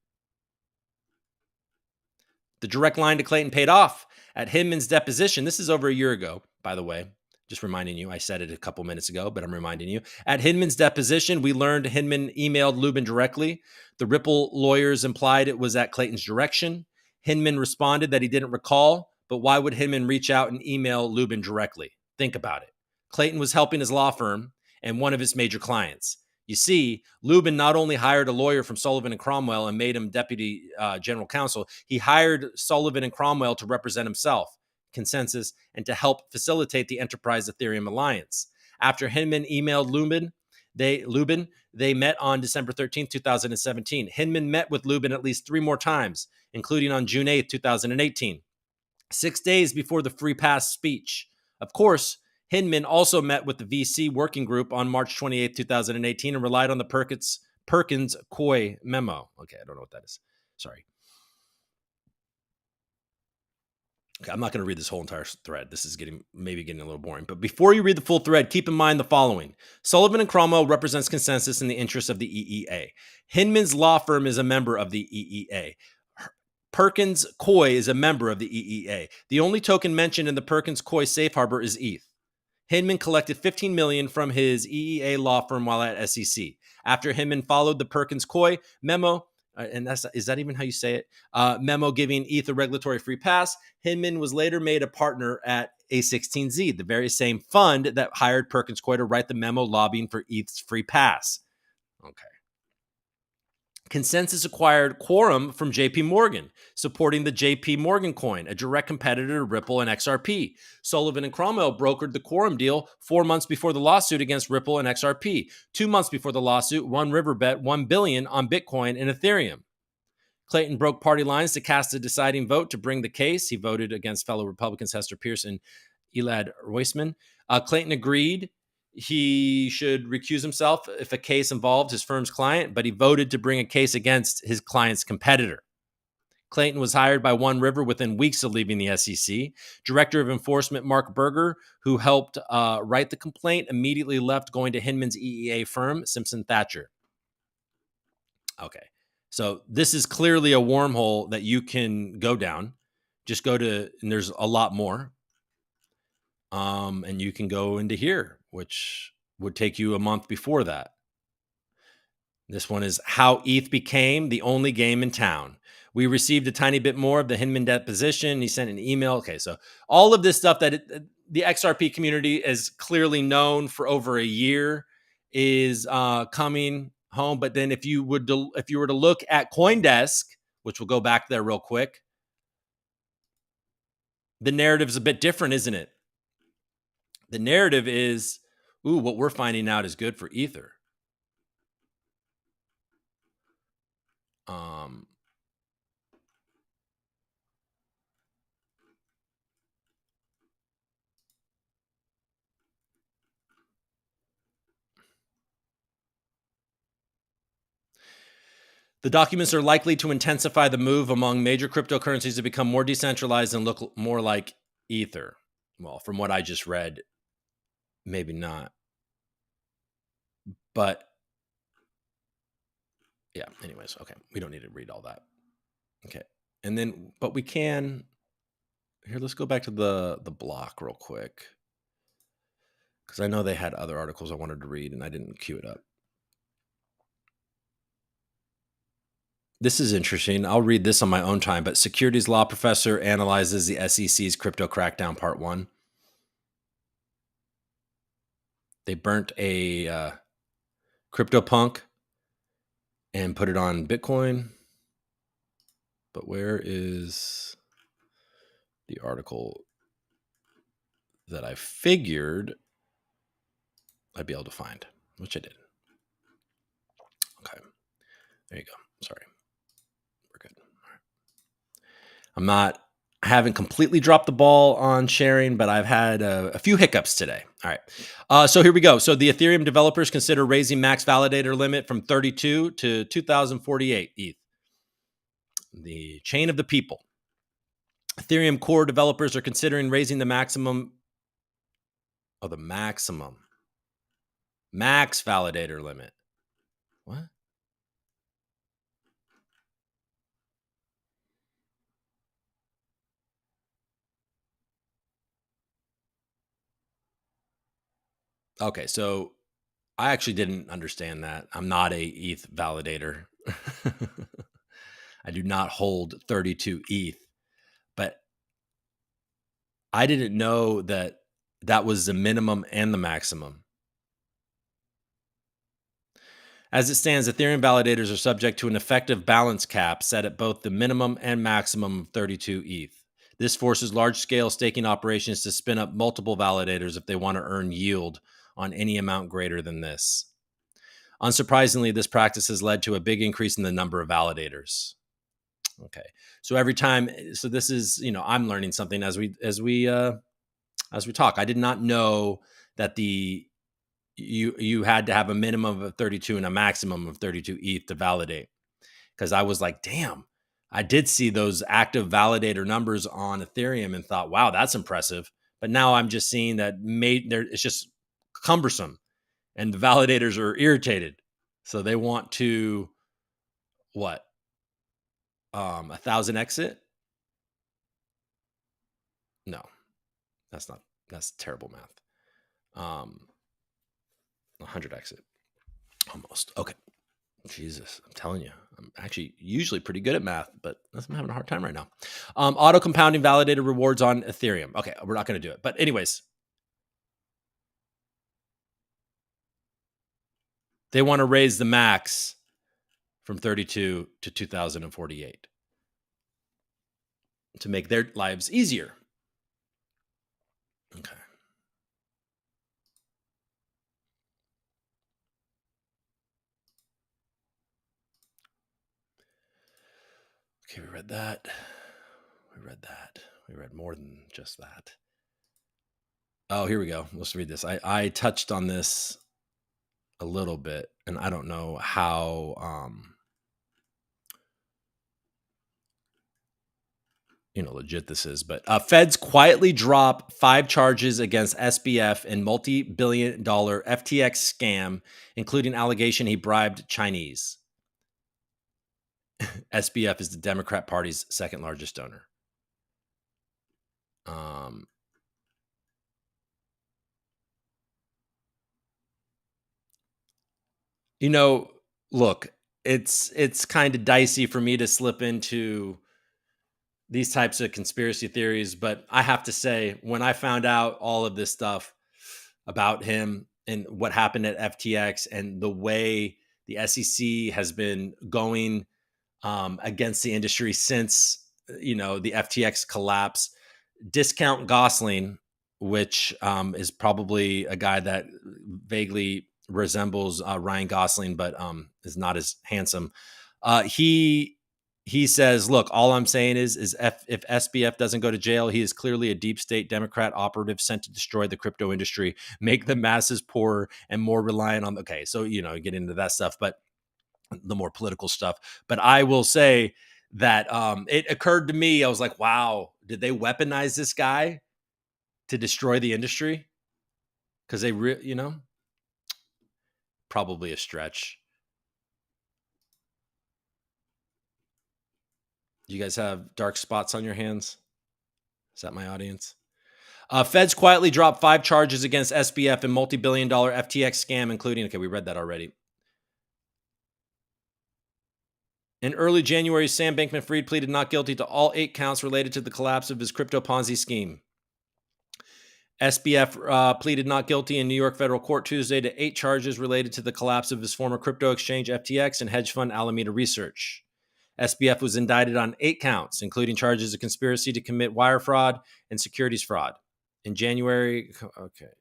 The direct line to Clayton paid off. At Hinman's deposition, this is over a year ago, by the way, just reminding you, I said it a couple minutes ago, but I'm reminding you. At Hinman's deposition, we learned Hinman emailed Lubin directly. The Ripple lawyers implied it was at Clayton's direction. Hinman responded that he didn't recall, but why would Hinman reach out and email Lubin directly? Think about it. Clayton was helping his law firm and one of his major clients. You see, Lubin not only hired a lawyer from Sullivan and Cromwell and made him deputy general counsel, he hired Sullivan and Cromwell to represent himself, Consensus, and to help facilitate the Enterprise Ethereum Alliance. After Hinman emailed Lubin, they met on December 13th, 2017. Hinman met with Lubin at least 3 more times, including on June 8th, 2018, 6 days before the free pass speech. Of course, Hinman also met with the VC working group on March 28, 2018, and relied on the Perkins-Coie memo. Okay, I don't know what that is. Sorry. Okay, I'm not going to read this whole entire thread. This is maybe getting a little boring. But before you read the full thread, keep in mind the following. Sullivan and Cromwell represents Consensus in the interests of the EEA. Hinman's law firm is a member of the EEA. Perkins-Coie is a member of the EEA. The only token mentioned in the Perkins-Coie safe harbor is ETH. Hinman collected $15 million from his EEA law firm while at SEC. After Hinman followed the Perkins-Coie memo, and is that even how you say it? Memo giving ETH a regulatory free pass, Hinman was later made a partner at A16Z, the very same fund that hired Perkins-Coie to write the memo lobbying for ETH's free pass. Okay. Consensus acquired Quorum from JP Morgan, supporting the JP Morgan coin, a direct competitor to Ripple and XRP. Sullivan and Cromwell brokered the Quorum deal 4 months before the lawsuit against Ripple and XRP. 2 months before the lawsuit, One River bet $1 billion on Bitcoin and Ethereum. Clayton broke party lines to cast a deciding vote to bring the case. He voted against fellow Republicans Hester Pierce and Elad Roisman. Clayton agreed he should recuse himself if a case involved his firm's client, but he voted to bring a case against his client's competitor. Clayton was hired by One River within weeks of leaving the SEC. Director of Enforcement Mark Berger, who helped write the complaint, immediately left, going to Hinman's EEA firm, Simpson Thacher. Okay, so this is clearly a wormhole that you can go down. Just go to, and there's a lot more. And you can go into here, which would take you a month before that. This one is how ETH became the only game in town. We received a tiny bit more of the Hinman deposition. He sent an email. Okay, so all of this stuff that the XRP community is clearly known for over a year is coming home. But then if you were to look at CoinDesk, which we'll go back there real quick, the narrative's a bit different, isn't it? The narrative is, ooh, what we're finding out is good for Ether. The documents are likely to intensify the move among major cryptocurrencies to become more decentralized and look more like Ether. Well, from what I just read, maybe not. But yeah, anyways, okay. We don't need to read all that. Okay. And then, but we can, here, let's go back to the block real quick. Because I know they had other articles I wanted to read and I didn't queue it up. This is interesting. I'll read this on my own time, but securities law professor analyzes the SEC's crypto crackdown part 1. They burnt a CryptoPunk and put it on Bitcoin. But where is the article that I figured I'd be able to find, which I did. Okay. There you go. Sorry. We're good. All right. I haven't completely dropped the ball on sharing, but I've had a few hiccups today. All right. So here we go. So the Ethereum developers consider raising max validator limit from 32 to 2048 ETH. The chain of the people. Ethereum core developers are considering raising the maximum max validator limit. What? Okay, so I actually didn't understand that. I'm not a ETH validator. I do not hold 32 ETH, but I didn't know that that was the minimum and the maximum. As it stands, Ethereum validators are subject to an effective balance cap set at both the minimum and maximum of 32 ETH. This forces large-scale staking operations to spin up multiple validators if they want to earn yield on any amount greater than this. Unsurprisingly, this practice has led to a big increase in the number of validators. Okay, so every time, so this is, I'm learning something as we talk. I did not know that you had to have a minimum of 32 and a maximum of 32 ETH to validate. Because I was like, damn, I did see those active validator numbers on Ethereum and thought, wow, that's impressive. But now I'm just seeing that it's just cumbersome, and the validators are irritated, so they want to 1,000 exit. No, that's terrible math. 100 exit, almost. Okay, Jesus, I'm telling you, I'm actually usually pretty good at math, but I'm having a hard time right now. Auto compounding validator rewards on Ethereum. Okay, we're not going to do it, but anyways, they want to raise the max from 32 to 2048 to make their lives easier. Okay. Okay, we read that. We read more than just that. Oh, here we go. Let's read this. I touched on this a little bit, and I don't know how legit this is, but feds quietly drop 5 charges against SBF in multi-billion-dollar FTX scam, including allegation he bribed Chinese. SBF is the Democrat Party's second largest donor. Look, it's kind of dicey for me to slip into these types of conspiracy theories, but I have to say, when I found out all of this stuff about him and what happened at FTX and the way the SEC has been going against the industry since the FTX collapse, discount Gosling, which is probably a guy that vaguely resembles Ryan Gosling, but is not as handsome. He says, look, all I'm saying is if SBF doesn't go to jail, he is clearly a deep state Democrat operative sent to destroy the crypto industry, make the masses poorer and more reliant on. Okay, so get into that stuff, but the more political stuff. But I will say that it occurred to me, I was like, wow, did they weaponize this guy to destroy the industry? Because they, probably a stretch. Do you guys have dark spots on your hands? Is that my audience? Feds quietly dropped 5 charges against SBF and multi-billion-dollar FTX scam, including, okay, we read that already. In early January, Sam Bankman-Fried pleaded not guilty to all 8 counts related to the collapse of his crypto Ponzi scheme. SBF pleaded not guilty in New York federal court Tuesday to 8 charges related to the collapse of his former crypto exchange FTX and hedge fund Alameda Research. SBF was indicted on 8 counts, including charges of conspiracy to commit wire fraud and securities fraud. In January,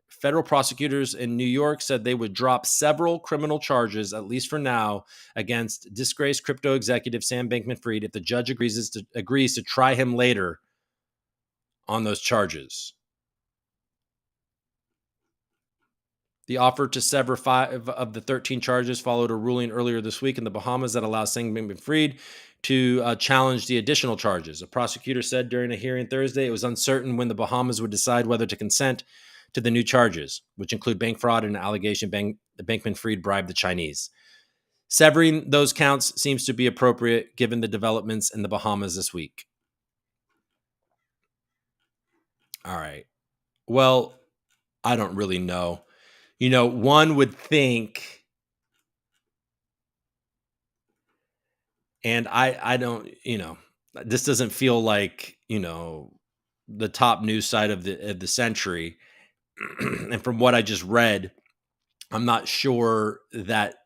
federal prosecutors in New York said they would drop several criminal charges, at least for now, against disgraced crypto executive Sam Bankman-Fried if the judge agrees to try him later on those charges. The offer to sever 5 of the 13 charges followed a ruling earlier this week in the Bahamas that allows Sam Bankman-Fried to challenge the additional charges. A prosecutor said during a hearing Thursday it was uncertain when the Bahamas would decide whether to consent to the new charges, which include bank fraud and an allegation Bankman-Fried bribed the Chinese. Severing those counts seems to be appropriate given the developments in the Bahamas this week. All right. Well, I don't really know. One would think, and I don't, this doesn't feel like, the top news site of the century. And from what I just read, I'm not sure that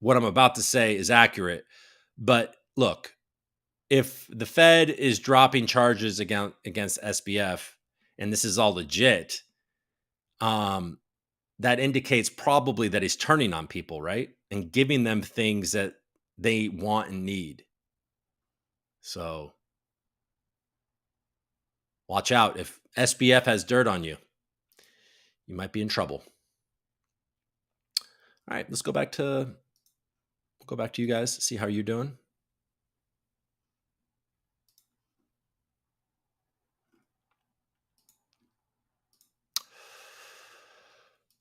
what I'm about to say is accurate. But look, if the Fed is dropping charges against SBF, and this is all legit, that indicates probably that he's turning on people, right? And giving them things that they want and need. So watch out. If SBF has dirt on you, you might be in trouble. All right, we'll go back to you guys, see how you're doing.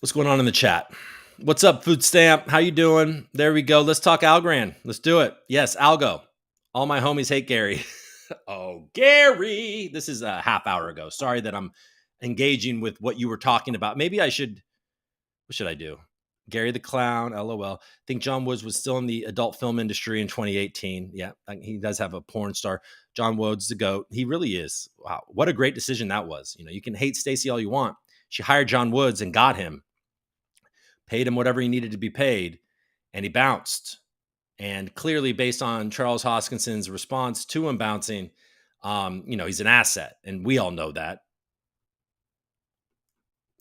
What's going on in the chat? What's up, Food Stamp? How you doing? There we go. Let's talk Algorand. Let's do it. Yes, Algo. All my homies hate Gary. Oh, Gary. This is a half hour ago. Sorry that I'm engaging with what you were talking about. Maybe I should, what should I do? Gary the Clown, LOL. Think John Woods was still in the adult film industry in 2018. Yeah, he does have a porn star. John Woods, the GOAT. He really is. Wow. What a great decision that was. You can hate Stacey all you want. She hired John Woods and got him. Paid him whatever he needed to be paid, and he bounced. And clearly, based on Charles Hoskinson's response to him bouncing, he's an asset, and we all know that.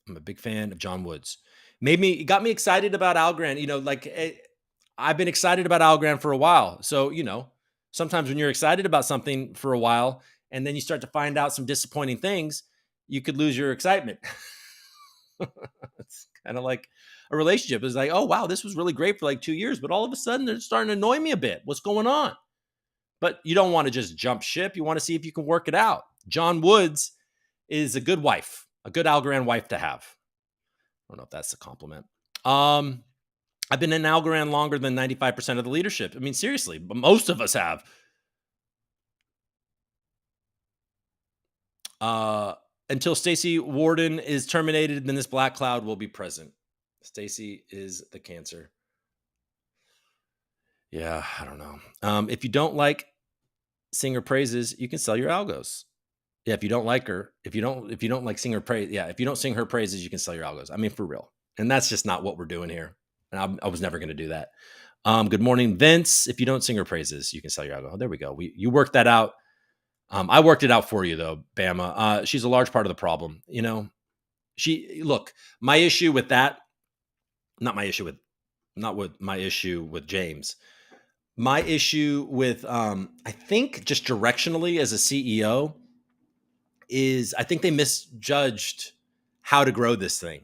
I'm a big fan of John Woods. It got me excited about Algorand. I've been excited about Algorand for a while. So, sometimes when you're excited about something for a while, and then you start to find out some disappointing things, you could lose your excitement. It's kind of like a relationship. It's like, oh, wow, this was really great for like 2 years, but all of a sudden they're starting to annoy me a bit. What's going on? But you don't want to just jump ship. You want to see if you can work it out. John Woods is a good wife, a good Algorand wife to have. I don't know if that's a compliment. I've been in Algorand longer than 95% of the leadership. I mean, seriously, but most of us have. Until Stacey Warden is terminated, then this black cloud will be present. Stacey is the cancer. Yeah, I don't know. If you don't like singer praises, you can sell your algos. Yeah, if you don't like her, if you don't like sing her praise, yeah, if you don't sing her praises, you can sell your algos. I mean, for real. And that's just not what we're doing here. And I was never going to do that. Good morning, Vince. If you don't sing her praises, you can sell your algo. Oh, there we go. You worked that out. I worked it out for you though, Bama. She's a large part of the problem. You know, my issue with that, not my issue with James. My issue with, I think just directionally as a CEO is I think they misjudged how to grow this thing.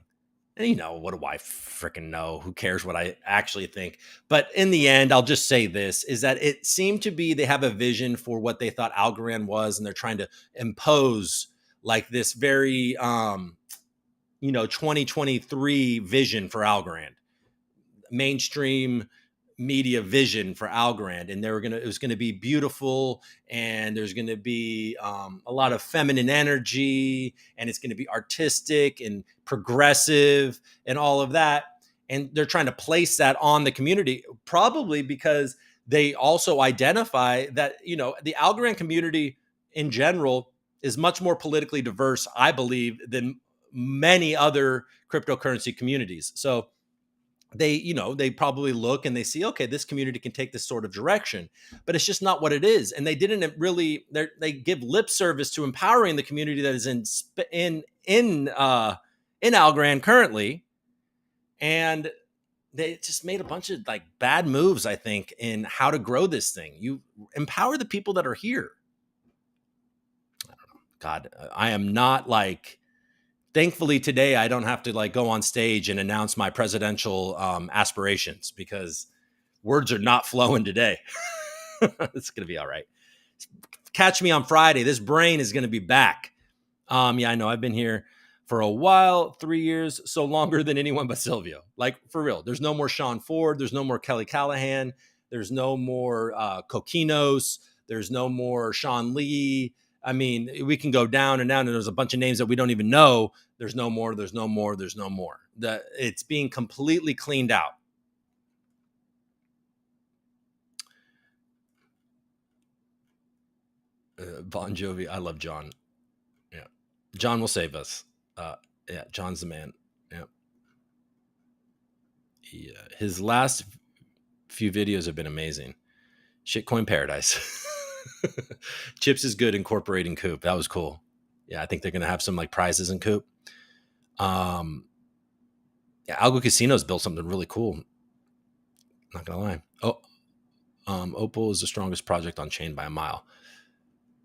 And what do I freaking know? Who cares what I actually think? But in the end, I'll just say this is that it seemed to be they have a vision for what they thought Algorand was, and they're trying to impose like this very 2023 vision for Algorand, mainstream media vision for Algorand, and it was gonna be beautiful, and there's gonna be a lot of feminine energy, and it's gonna be artistic and progressive and all of that. And they're trying to place that on the community, probably because they also identify that the Algorand community in general is much more politically diverse, I believe, than many other cryptocurrency communities. So they probably look and they see, okay, this community can take this sort of direction, but it's just not what it is. And they didn't really, they give lip service to empowering the community that is in Algorand currently. And they just made a bunch of like bad moves, I think, in how to grow this thing. You empower the people that are here. I don't know. God, I am not like, thankfully today I don't have to like go on stage and announce my presidential aspirations because words are not flowing today. It's going to be all right. Catch me on Friday. This brain is going to be back. Yeah, I know. I've been here for a while, 3 years, so longer than anyone but Silvio. Like, for real. There's no more Sean Ford. There's no more Kelly Callahan. There's no more Coquinos. There's no more Sean Lee. I mean, we can go down and down, and there's a bunch of names that we don't even know. There's no more. There's no more. There's no more. It's being completely cleaned out. Bon Jovi. I love John. Yeah. John will save us. Yeah. John's the man. Yeah. His last few videos have been amazing. Shitcoin Paradise. Chips is good incorporating Coop. That was cool. Yeah, I think they're going to have some like prizes in Coop. Yeah, Algo Casino's built something really cool. Not going to lie. Opal is the strongest project on chain by a mile.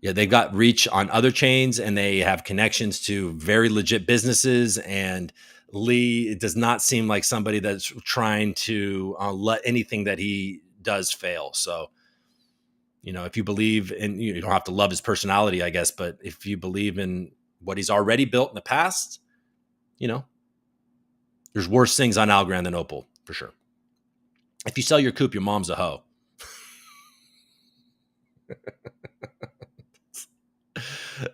Yeah, they've got reach on other chains, and they have connections to very legit businesses. And Lee, it does not seem like somebody that's trying to let anything that he does fail. So, if you believe in, you don't have to love his personality, I guess, but if you believe in what he's already built in the past, there's worse things on Algorand than Opal, for sure. If you sell your Coop, your mom's a hoe.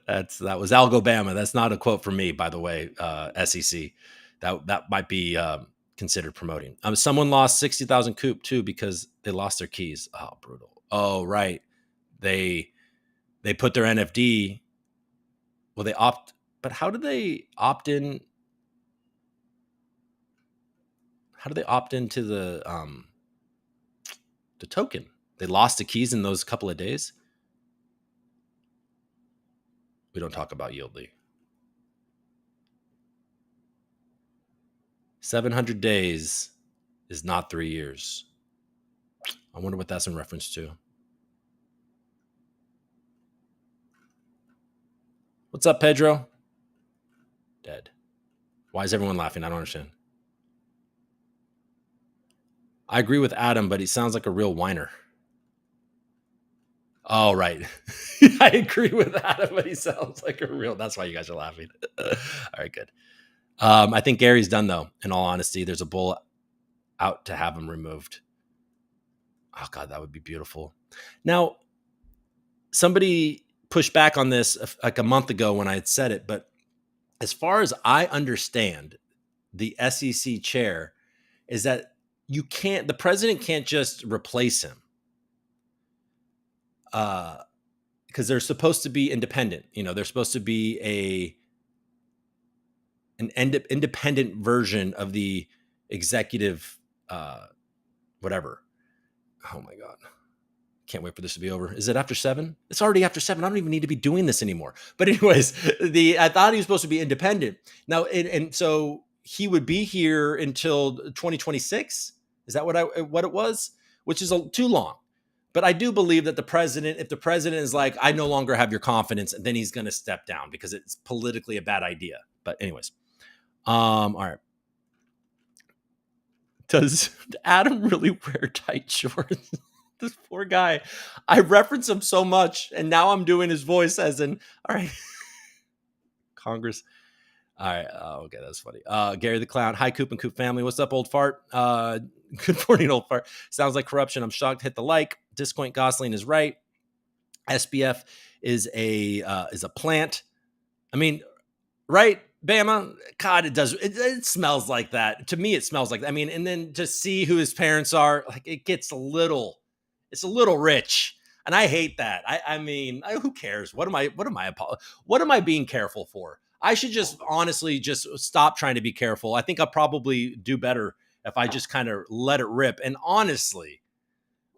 That was Algobama. That's not a quote from me, by the way. SEC. That might be considered promoting. Someone lost 60,000 Coop too because they lost their keys. Oh, brutal. Oh, right. They put their NFD. Well, but how do they opt in? How do they opt into the token? They lost the keys in those couple of days. We don't talk about Yieldly. 700 days is not 3 years. I wonder what that's in reference to. What's up, Pedro? Dead. Why is everyone laughing? I don't understand. I agree with Adam, but he sounds like a real whiner. Oh, right. I agree with that, but he sounds like a real. That's why you guys are laughing. All right, good. I think Gary's done though. In all honesty, there's a bull out to have him removed. Oh God, that would be beautiful. Now, somebody pushed back on this like a month ago when I had said it, but as far as I understand, the SEC chair is that the president can't just replace him. Because they're supposed to be independent. They're supposed to be an independent version of the executive, whatever. Oh my God. Can't wait for this to be over. Is it after 7? It's already after 7. I don't even need to be doing this anymore. But anyways, I thought he was supposed to be independent. Now, and so he would be here until 2026. Is that what it was? Which is too long. But I do believe that if the president is like, I no longer have your confidence, then he's going to step down because it's politically a bad idea. But anyways, all right. Does Adam really wear tight shorts? This poor guy. I reference him so much, and now I'm doing his voice as in, all right, Congress. All right. Okay, that's funny. Gary the Clown. Hi, Coop and Coop family. What's up, old fart? Good morning, old fart. Sounds like corruption. I'm shocked. Hit the like. Discoint Gosling is right. SBF is a plant. I mean, right, Bama? God, it does. It smells like that. To me, it smells like that. I mean, and then to see who his parents are, like it gets it's a little rich. And I hate that. I mean, who cares? What am I being careful for? I should just honestly just stop trying to be careful. I think I'll probably do better if I just kind of let it rip. And honestly,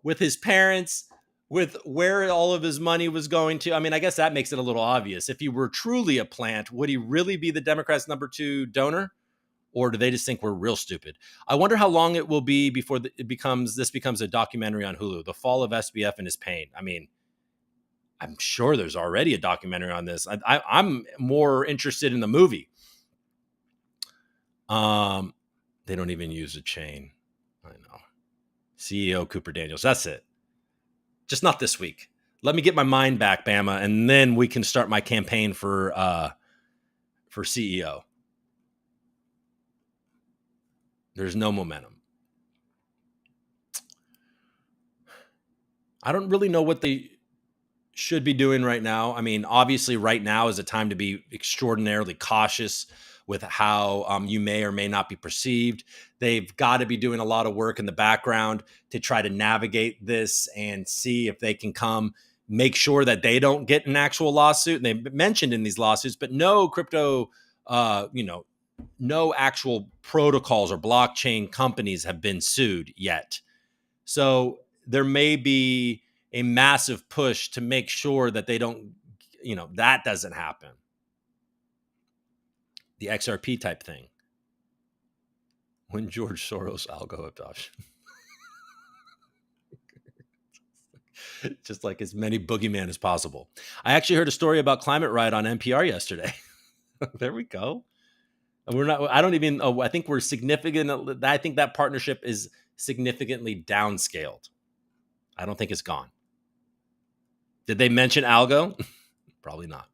with his parents, with where all of his money was going to, I mean, I guess that makes it a little obvious. If he were truly a plant, would he really be the Democrats' number 2 donor? Or do they just think we're real stupid? I wonder how long it will be before this becomes a documentary on Hulu, The Fall of SBF and His Pain. I mean, I'm sure there's already a documentary on this. I'm more interested in the movie. They don't even use a chain. I know. CEO Cooper Daniels. That's it. Just not this week. Let me get my mind back, Bama, and then we can start my campaign for CEO. There's no momentum. I don't really know what they should be doing right now. I mean, obviously, right now is a time to be extraordinarily cautious with how you may or may not be perceived. They've got to be doing a lot of work in the background to try to navigate this and see if they can make sure that they don't get an actual lawsuit. And they mentioned in these lawsuits, but no crypto, no actual protocols or blockchain companies have been sued yet. So there may be a massive push to make sure that they don't, that doesn't happen. The XRP type thing. When George Soros algo adoption. Just like as many boogeyman as possible. I actually heard a story about Climate Riot on NPR yesterday. There we go. I think we're significant. I think that partnership is significantly downscaled. I don't think it's gone. Did they mention algo? Probably not.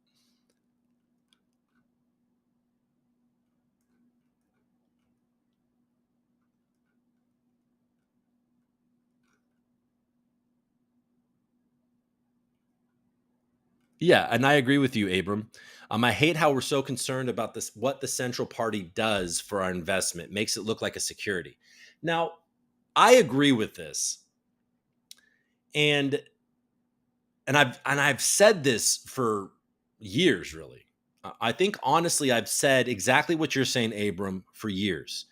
Yeah, and I agree with you, Abram. I hate how we're so concerned about this, what the central party does for our investment. Makes it look like a security. Now, I agree with this. And I've said this for years, really. I think honestly, I've said exactly what you're saying, Abram, for years.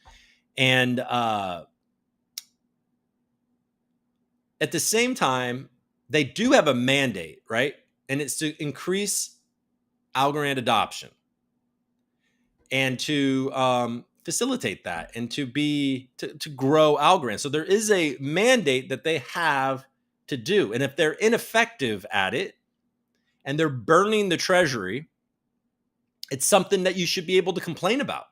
And at the same time, they do have a mandate, right? And it's to increase Algorand adoption and to facilitate that and to grow Algorand. So there is a mandate that they have to do. And if they're ineffective at it and they're burning the treasury, it's something that you should be able to complain about.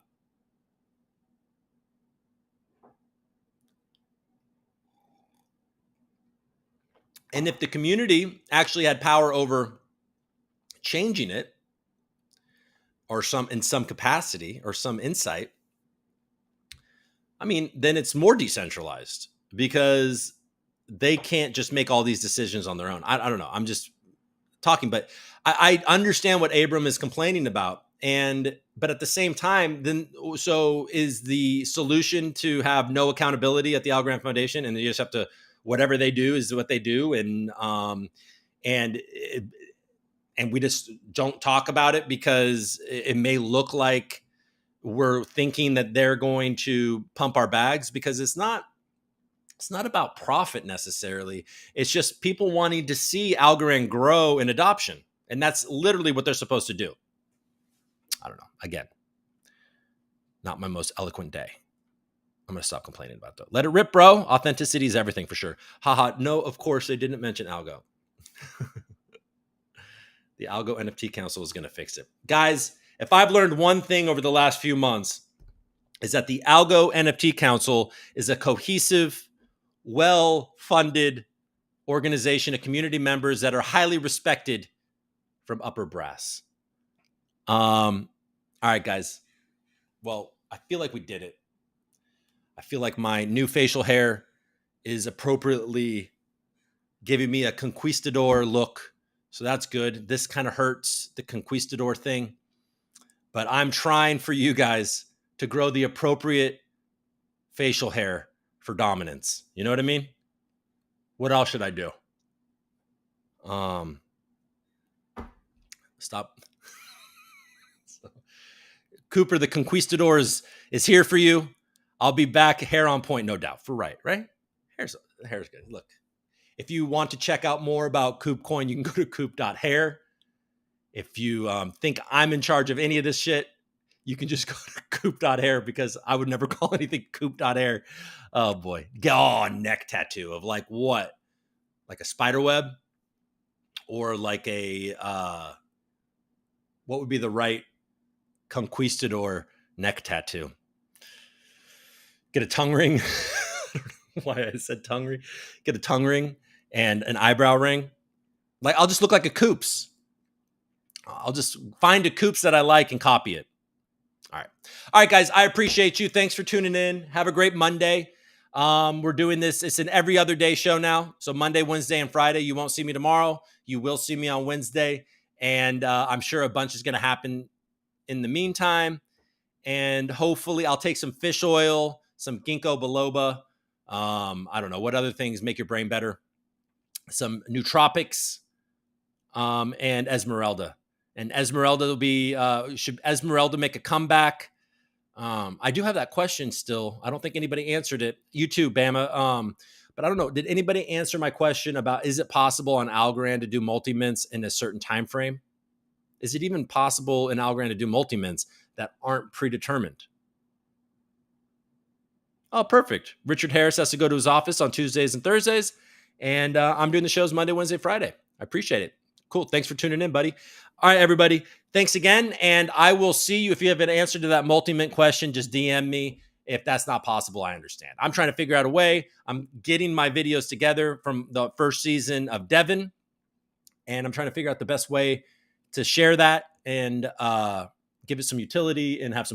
And if the community actually had power over changing it, or in some capacity or some insight, I mean, then it's more decentralized because they can't just make all these decisions on their own. I don't know. I'm just talking, but I understand what Abram is complaining about. But at the same time, then so is the solution to have no accountability at the Algorand Foundation, and you just have to, whatever they do is what they do, and we just don't talk about it because it may look like we're thinking that they're going to pump our bags, because it's not about profit necessarily. It's just people wanting to see Algorand grow in adoption. And that's literally what they're supposed to do. I don't know. Again, not my most eloquent day. I'm going to stop complaining about that. Let it rip, bro. Authenticity is everything for sure. Haha. No, of course, they didn't mention Algo. The Algo NFT Council is going to fix it. Guys, if I've learned one thing over the last few months, is that the Algo NFT Council is a cohesive, well-funded organization of community members that are highly respected from upper brass. All right, guys. Well, I feel like we did it. I feel like my new facial hair is appropriately giving me a conquistador look. So that's good. This kind of hurts, the conquistador thing. But I'm trying for you guys to grow the appropriate facial hair for dominance. You know what I mean? What else should I do? Stop. So, Cooper, the Conquistador is here for you. I'll be back. Hair on point, no doubt. For right? Hair's good. Look, if you want to check out more about Coop Coin, you can go to coop.hair. If you think I'm in charge of any of this shit, you can just go to coop.hair, because I would never call anything coop.hair. Oh boy. Oh, neck tattoo of like what? Like a spider web? Or like a, what would be the right conquistador neck tattoo? Get a tongue ring. I don't know why I said tongue ring. Get a tongue ring and an eyebrow ring. Like, I'll just look like a Coops. I'll just find a Coops that I like and copy it. All right, guys, I appreciate you. Thanks for tuning in. Have a great Monday. We're doing this. It's an every other day show now. So Monday, Wednesday, and Friday. You won't see me tomorrow. You will see me on Wednesday. And I'm sure a bunch is going to happen in the meantime. And hopefully I'll take some fish oil, some ginkgo biloba. I don't know what other things make your brain better. Some nootropics, and Esmeralda. And Esmeralda will be, should Esmeralda make a comeback? I do have that question still. I don't think anybody answered it. You too, Bama. But I don't know. Did anybody answer my question about, is it possible on Algorand to do multi-mints in a certain time frame? Is it even possible in Algorand to do multi-mints that aren't predetermined? Oh, perfect. Richard Harris has to go to his office on Tuesdays and Thursdays. And I'm doing the shows Monday, Wednesday, Friday. I appreciate it. Cool. Thanks for tuning in, buddy. All right, everybody. Thanks again. And I will see you. If you have an answer to that multi-mint question, just DM me. If that's not possible, I understand. I'm trying to figure out a way. I'm getting my videos together from the first season of Devin, and I'm trying to figure out the best way to share that and give it some utility and have some fun.